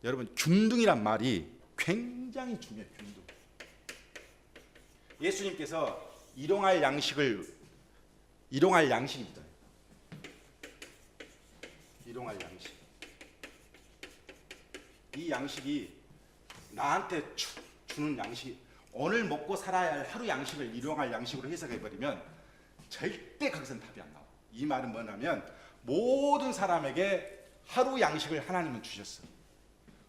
Speaker 1: 여러분 균등이란 말이 굉장히 중요해요. 균등. 예수님께서 일용할 양식입니다. 일용할 양식. 이 양식이 나한테 주는 양식, 오늘 먹고 살아야 할 하루 양식을 일용할 양식으로 해석해버리면 절대 거기서는 답이 안 나와. 이 말은 뭐냐면 모든 사람에게 하루 양식을 하나님은 주셨어.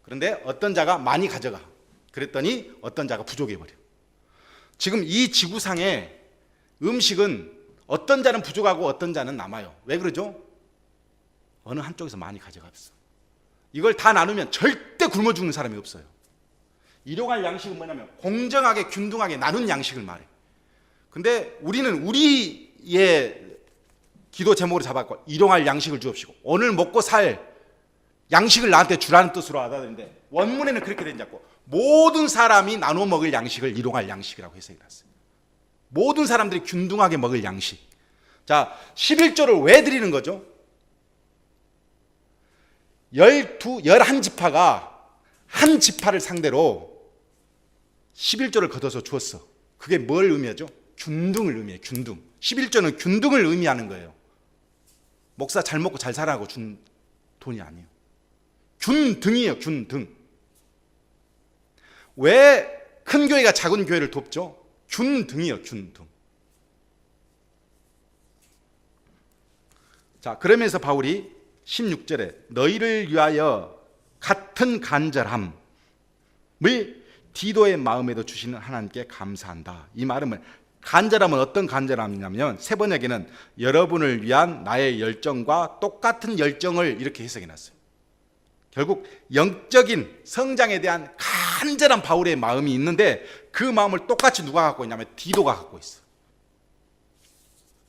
Speaker 1: 그런데 어떤 자가 많이 가져가. 그랬더니 어떤 자가 부족해버려. 지금 이 지구상에 음식은 어떤 자는 부족하고 어떤 자는 남아요. 왜 그러죠? 어느 한쪽에서 많이 가져갔어. 이걸 다 나누면 절대 굶어 죽는 사람이 없어요. 일용할 양식은 뭐냐면 공정하게 균등하게 나눈 양식을 말해. 근데 우리는 우리의 기도 제목으로 잡았고 일용할 양식을 주옵시고 오늘 먹고 살 양식을 나한테 주라는 뜻으로 하다는데 원문에는 그렇게 되지 않고 모든 사람이 나눠 먹을 양식을 일용할 양식이라고 해석해 놨어요. 모든 사람들이 균등하게 먹을 양식. 자, 11조를 왜 드리는 거죠? 11지파가 한 지파를 상대로 11조를 걷어서 주었어. 그게 뭘 의미하죠? 균등을 의미해요. 균등. 11조는 균등을 의미하는 거예요. 목사 잘 먹고 잘 살라고 준 돈이 아니에요. 균등이에요. 균등. 왜 큰 교회가 작은 교회를 돕죠? 균등이에요. 균등. 자, 그러면서 바울이 16절에 너희를 위하여 같은 간절함을 디도의 마음에도 주시는 하나님께 감사한다. 이 말은 간절함은 어떤 간절함이냐면 세 번역에는 여러분을 위한 나의 열정과 똑같은 열정을 이렇게 해석해 놨어요. 결국 영적인 성장에 대한 간절한 바울의 마음이 있는데 그 마음을 똑같이 누가 갖고 있냐면 디도가 갖고 있어.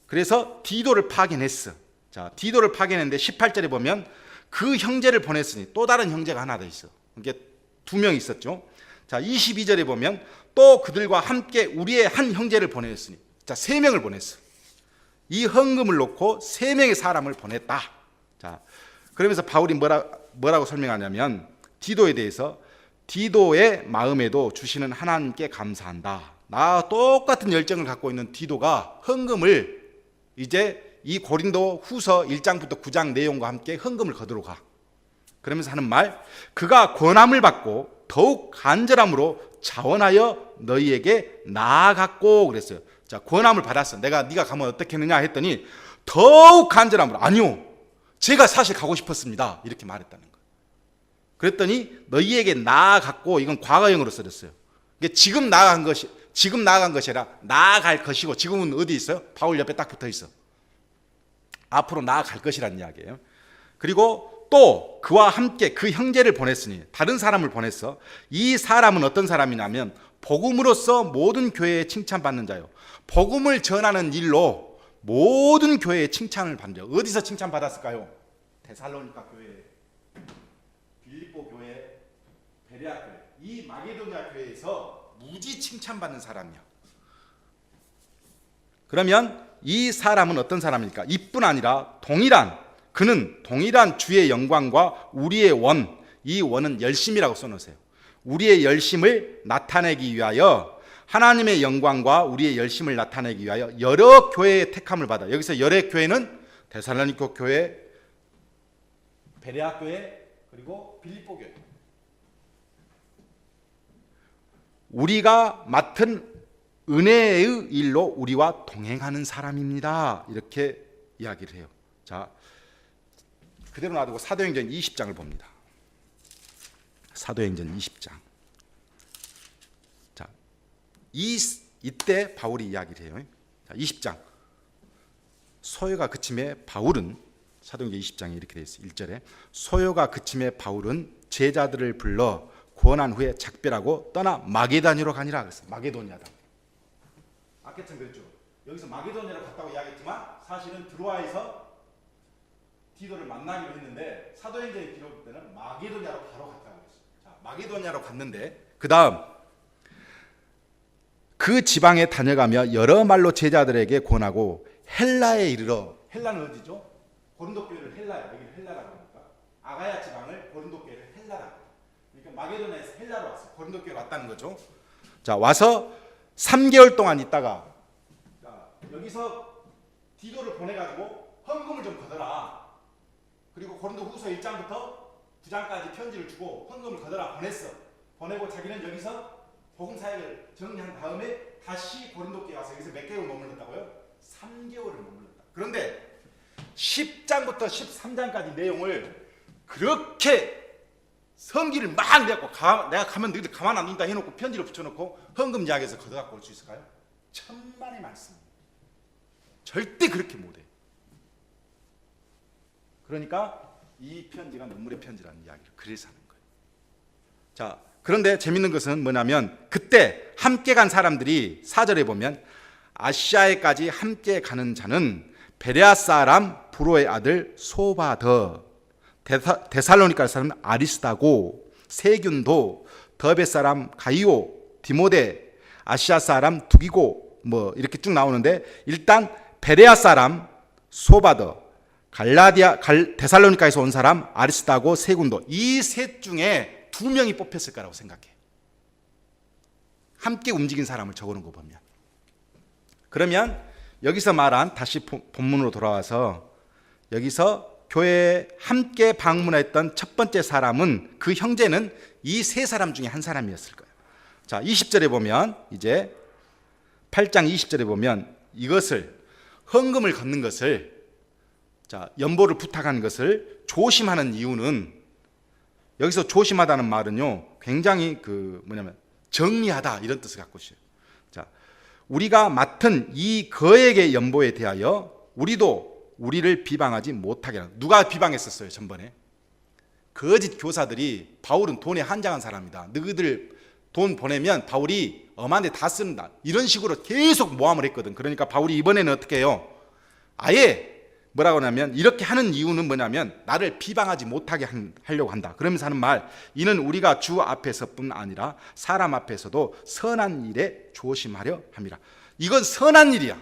Speaker 1: 그래서 디도를 파견했어. 자, 디도를 파견했는데 18절에 보면 그 형제를 보냈으니 또 다른 형제가 하나 더 있어. 이게 두 명 있었죠. 자, 22절에 보면 또 그들과 함께 우리의 한 형제를 보냈으니, 자, 세 명을 보냈어. 이 헌금을 놓고 세 명의 사람을 보냈다. 자, 그러면서 바울이 뭐라고 설명하냐면 디도에 대해서 디도의 마음에도 주시는 하나님께 감사한다. 나와 똑같은 열정을 갖고 있는 디도가 헌금을 이제 이 고린도 후서 1장부터 9장 내용과 함께 헌금을 거두러 가. 그러면서 하는 말, 그가 권함을 받고 더욱 간절함으로 자원하여 너희에게 나아갔고 그랬어요. 자, 권함을 받았어. 네가 가면 어떻겠느냐 했더니 더욱 간절함으로, 아니요, 제가 사실 가고 싶었습니다, 이렇게 말했다는 거예요. 그랬더니 너희에게 나아갔고, 이건 과거형으로 써졌어요. 이게 지금 나아간 것이 아니라 나아갈 것이고, 지금은 어디 있어요? 바울 옆에 딱 붙어 있어. 앞으로 나아갈 것이라는 이야기예요. 그리고 또 그와 함께 그 형제를 보냈으니, 다른 사람을 보냈어. 이 사람은 어떤 사람이냐면 복음으로써 모든 교회에 칭찬받는 자요. 복음을 전하는 일로 모든 교회에 칭찬을 받는 자. 어디서 칭찬받았을까요? 데살로니가 교회, 빌립보 교회, 베레아 교회, 이 마게도냐 교회에서 무지 칭찬받는 사람이야. 그러면 이 사람은 어떤 사람입니까? 이뿐 아니라 그는 동일한 주의 영광과 우리의 원, 이 원은 열심이라고 써놓으세요. 우리의 열심을 나타내기 위하여, 하나님의 영광과 우리의 열심을 나타내기 위하여 여러 교회의 택함을 받아. 여기서 여러 교회는 데살로니가 교회, 베레아 교회, 그리고 빌립보 교회. 우리가 맡은 은혜의 일로 우리와 동행하는 사람입니다, 이렇게 이야기를 해요. 자, 그대로 놔두고 사도행전 20장을 봅니다. 사도행전 20장. 자, 이때 바울이 이야기를 해요. 자, 20장. 소요가 그침에 바울은, 사도행전 20장에 이렇게 되어 있어요. 1절에 소요가 그침에 바울은 제자들을 불러 구원한 후에 작별하고 떠나 마게도냐로 가니라 그랬어요. 마게도냐다. 아까처럼 그랬죠. 여기서 마게도냐로 갔다고 이야기했지만 사실은 드로아에서 디도를 만나기로 했는데 사도행전의 기록 때는 마게도냐로 바로 갔다고 했어요. 자, 마게도냐로 갔는데 그 다음 그 지방에 다녀가며 여러 말로 제자들에게 권하고 헬라에 이르러, 헬라는 어디죠? 고린도 교회를 헬라야. 여기는 헬라라고 합니까? 아가야 지방을 고린도 교회를 헬라라고. 그러니까 마게도냐에서 헬라로 왔어요. 고린도 교회 왔다는 거죠. 자, 와서 3개월 동안 있다가, 자, 여기서 디도를 보내가지고 헌금을 좀 거둬라. 그리고 고린도 후서 1장부터 9장까지 편지를 주고 헌금을 거둬라 보냈어. 보내고 자기는 여기서 복음 사역을 정리한 다음에 다시 고린도 교회 와서 여기서 몇 개월 머물렀다고요? 3개월을 머물렀다. 그런데 10장부터 13장까지 내용을 그렇게 성기를 막 내고 내가 가면 너희들 가만 안 둔다 해놓고 편지를 붙여놓고 헌금 이야기에서 걷어갖고 올 수 있을까요? 천만의 말씀. 절대 그렇게 못해. 그러니까 이 편지가 눈물의 편지라는 이야기를 그래서 하는 거예요. 자, 그런데 재밌는 것은 뭐냐면 그때 함께 간 사람들이 4절에 보면 아시아에까지 함께 가는 자는 베레아 사람 브로의 아들 소바더, 데살로니가 사람 아리스다고, 세균도, 더베 사람 가이오, 디모데, 아시아 사람 두기고, 뭐 이렇게 쭉 나오는데, 일단 베레아 사람 소바더, 데살로니카에서 온 사람 아리스다고, 세군도, 이 셋 중에 2명이 뽑혔을 거라고 생각해. 함께 움직인 사람을 적어놓은 거 보면. 그러면 여기서 말한, 다시 본문으로 돌아와서 여기서 교회에 함께 방문했던 첫 번째 사람은, 그 형제는 이 세 사람 중에 한 사람이었을 거예요. 자, 20절에 보면, 이제 8장 20절에 보면 이것을, 헌금을 걷는 것을, 자, 연보를 부탁하는 것을 조심하는 이유는, 여기서 조심하다는 말은요, 굉장히 정리하다 이런 뜻을 갖고 있어요. 자, 우리가 맡은 이 거액의 연보에 대하여 우리도 우리를 비방하지 못하게 하는. 누가 비방했었어요? 전번에 거짓 교사들이 바울은 돈에 한장한 사람이다, 너희들 돈 보내면 바울이 엄한데 다 쓴다, 이런 식으로 계속 모함을 했거든. 그러니까 바울이 이번에는 어떻게 해요? 아예 뭐라고 하냐면, 이렇게 하는 이유는 뭐냐면 나를 비방하지 못하게 하려고 한다. 그러면서 하는 말, 이는 우리가 주 앞에서뿐 아니라 사람 앞에서도 선한 일에 조심하려 함이라. 이건 선한 일이야.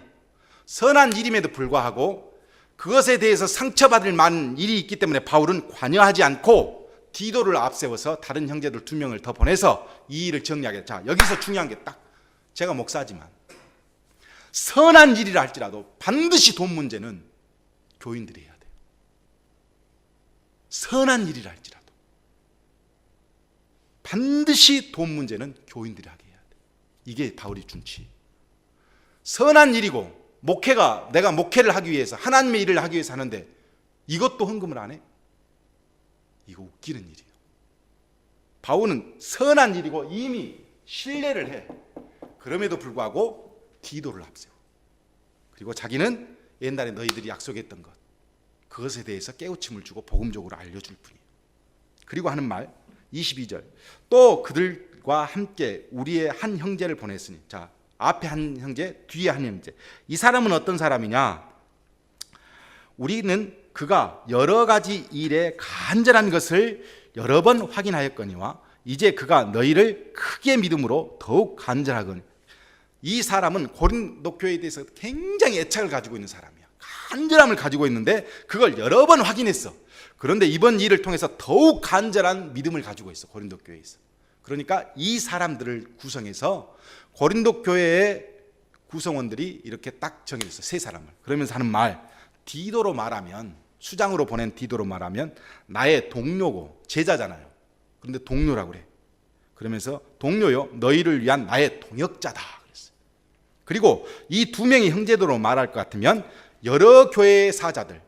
Speaker 1: 선한 일임에도 불구하고 그것에 대해서 상처받을 만한 일이 있기 때문에 바울은 관여하지 않고 디도를 앞세워서 다른 형제들 2명을 더 보내서 이 일을 정리하게. 자, 여기서 중요한 게 딱, 제가 목사지만 선한 일이라 할지라도 반드시 돈 문제는 교인들이 해야 돼요. 선한 일이라 할지라도 반드시 돈 문제는 교인들이 하게 해야 돼요. 이게 바울이 준 치. 선한 일이고, 목회가, 내가 목회를 하기 위해서, 하나님의 일을 하기 위해서 하는데 이것도 헌금을 안 해? 이거 웃기는 일이에요. 바울은 선한 일이고 이미 신뢰를 해. 그럼에도 불구하고 디도를 앞세워. 그리고 자기는 옛날에 너희들이 약속했던 것, 그것에 대해서 깨우침을 주고 복음적으로 알려줄 뿐이에요. 그리고 하는 말 22절, 또 그들과 함께 우리의 한 형제를 보냈으니. 자, 앞에 한 형제, 뒤에 한 형제. 이 사람은 어떤 사람이냐? 우리는 그가 여러 가지 일에 간절한 것을 여러 번 확인하였거니와 이제 그가 너희를 크게 믿음으로 더욱 간절하거니. 이 사람은 고린도 교회에 대해서 굉장히 애착을 가지고 있는 사람이야. 간절함을 가지고 있는데 그걸 여러 번 확인했어. 그런데 이번 일을 통해서 더욱 간절한 믿음을 가지고 있어, 고린도 교회에서. 그러니까 이 사람들을 구성해서 고린도 교회의 구성원들이 이렇게 딱 정해졌어, 세 사람을. 그러면서 하는 말, 디도로 말하면, 수장으로 보낸 디도로 말하면 나의 동료고, 제자잖아요. 그런데 동료라고 그래. 그러면서 동료요, 너희를 위한 나의 동역자다 그랬어요. 그리고 이 2명이 형제도로 말할 것 같으면 여러 교회의 사자들,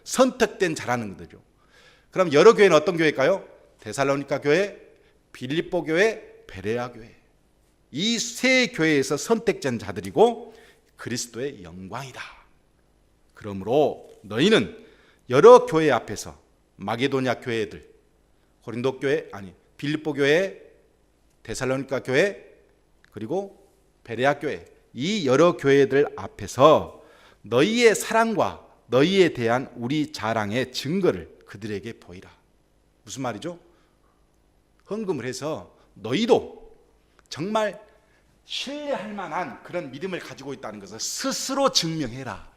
Speaker 1: 선택된 자라는 거죠. 그럼 여러 교회는 어떤 교회일까요? 데살로니가 교회, 빌립보 교회, 베레아 교회. 이 세 교회에서 선택된 자들이고 그리스도의 영광이다. 그러므로 너희는 여러 교회 앞에서, 마게도냐 교회들, 고린도 교회, 빌립보 교회, 데살로니가 교회, 그리고 베레아 교회, 이 여러 교회들 앞에서 너희의 사랑과 너희에 대한 우리 자랑의 증거를 그들에게 보이라. 무슨 말이죠? 헌금을 해서 너희도 정말 신뢰할 만한 그런 믿음을 가지고 있다는 것을 스스로 증명해라.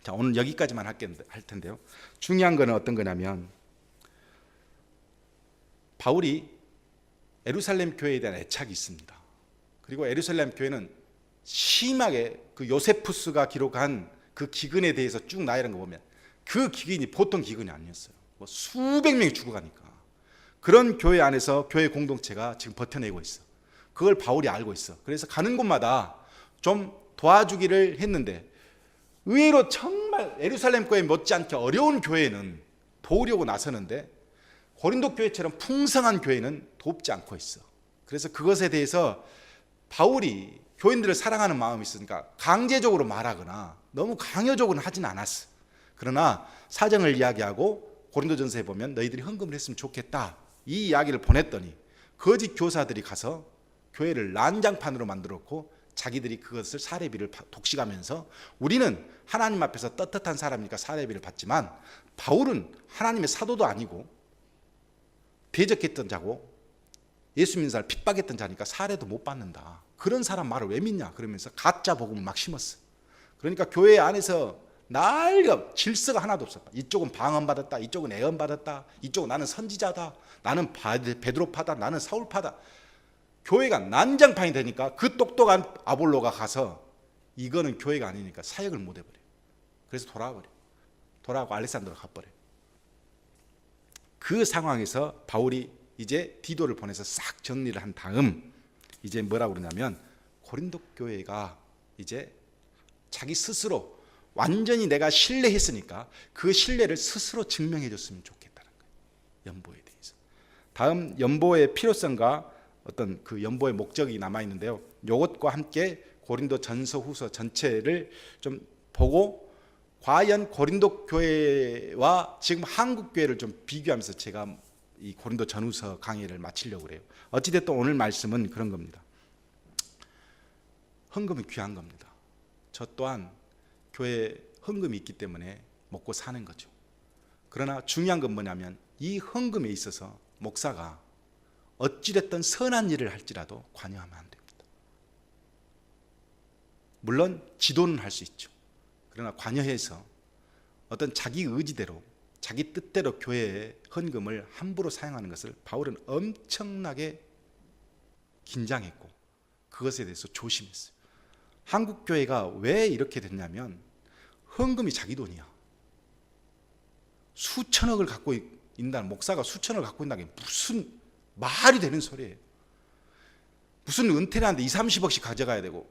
Speaker 1: 자, 오늘 여기까지만 할 텐데요. 중요한 거는 어떤 거냐면, 바울이 예루살렘 교회에 대한 애착이 있습니다. 그리고 예루살렘 교회는 심하게 그 요세푸스가 기록한 그 기근에 대해서 쭉 나열한 거 보면 그 기근이 보통 기근이 아니었어요. 뭐 수백 명이 죽어가니까. 그런 교회 안에서 교회 공동체가 지금 버텨내고 있어. 그걸 바울이 알고 있어. 그래서 가는 곳마다 좀 도와주기를 했는데, 의외로 정말 예루살렘 교회 못지않게 어려운 교회는 도우려고 나서는데 고린도 교회처럼 풍성한 교회는 돕지 않고 있어. 그래서 그것에 대해서 바울이 교인들을 사랑하는 마음이 있으니까 강제적으로 말하거나 너무 강요적으로는 하진 않았어. 그러나 사정을 이야기하고 고린도전서에 보면 너희들이 헌금을 했으면 좋겠다 이 이야기를 보냈더니 거짓 교사들이 가서 교회를 난장판으로 만들었고 자기들이 그것을 사례비를 독식하면서 우리는 하나님 앞에서 떳떳한 사람이니까 사례비를 받지만 바울은 하나님의 사도도 아니고 대적했던 자고 예수 믿는 사람을 핍박했던 자니까 사례도 못 받는다. 그런 사람 말을 왜 믿냐 그러면서 가짜 복음을 막 심었어. 그러니까 교회 안에서 날가 질서가 하나도 없었다. 이쪽은 방언받았다, 이쪽은 애언받았다, 이쪽은 나는 선지자다, 나는 베드로파다, 나는 사울파다. 교회가 난장판이 되니까 그 똑똑한 아볼로가 가서 이거는 교회가 아니니까 사역을 못 해버려. 그래서 돌아가고 알렉산드로 가버려. 그 상황에서 바울이 이제 디도를 보내서 싹 정리를 한 다음 이제 뭐라고 그러냐면 고린도 교회가 이제 자기 스스로 완전히 내가 신뢰했으니까 그 신뢰를 스스로 증명해 줬으면 좋겠다는 거예요. 연보에 대해서. 다음 연보의 필요성과 어떤 그 연보의 목적이 남아 있는데요. 이것과 함께 고린도 전서 후서 전체를 좀 보고 과연 고린도 교회와 지금 한국 교회를 좀 비교하면서 제가 이 고린도 전후서 강의를 마치려고 그래요. 어찌됐든 오늘 말씀은 그런 겁니다. 헌금은 귀한 겁니다. 저 또한 교회에 헌금이 있기 때문에 먹고 사는 거죠. 그러나 중요한 건 뭐냐면 이 헌금에 있어서 목사가 어찌됐든 선한 일을 할지라도 관여하면 안 됩니다. 물론 지도는 할 수 있죠. 그러나 관여해서 어떤 자기 의지대로 자기 뜻대로 교회의 헌금을 함부로 사용하는 것을 바울은 엄청나게 긴장했고 그것에 대해서 조심했어요. 한국 교회가 왜 이렇게 됐냐면 헌금이 자기 돈이야. 수천억을 갖고 있다는 목사가 수천억을 갖고 있다는 게 무슨 말이 되는 소리예요. 무슨 은퇴를 하는데 20, 30억씩 가져가야 되고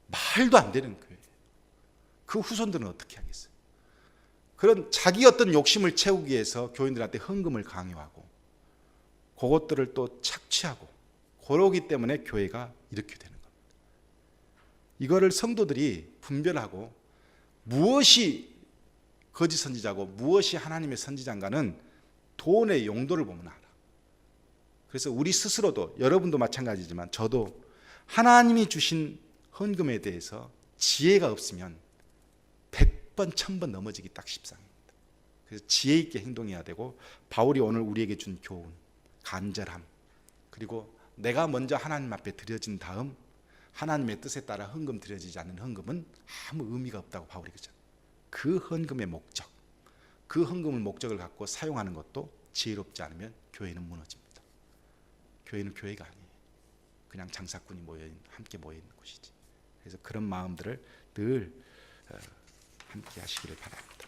Speaker 1: 말도 안 되는 교회. 그 후손들은 어떻게 하겠어요? 그런 자기 어떤 욕심을 채우기 위해서 교인들한테 헌금을 강요하고 그것들을 또 착취하고 그러기 때문에 교회가 이렇게 되는 겁니다. 이거를 성도들이 분별하고 무엇이 거짓 선지자고 무엇이 하나님의 선지자인가는 돈의 용도를 보면 알아. 그래서 우리 스스로도 여러분도 마찬가지지만 저도 하나님이 주신 헌금에 대해서 지혜가 없으면 100번 1000번 넘어지기 딱 십상입니다. 그래서 지혜 있게 행동해야 되고 바울이 오늘 우리에게 준 교훈, 간절함, 그리고 내가 먼저 하나님 앞에 드려진 다음 하나님의 뜻에 따라 헌금 드려지지 않는 헌금은 아무 의미가 없다고 바울이 그러잖아요. 그 헌금의 목적, 그 헌금의 목적을 갖고 사용하는 것도 지혜롭지 않으면 교회는 무너집니다. 교회는 교회가 아니에요. 그냥 장사꾼이 함께 모여있는 곳이지. 그래서 그런 마음들을 늘 함께 하시기를 바랍니다.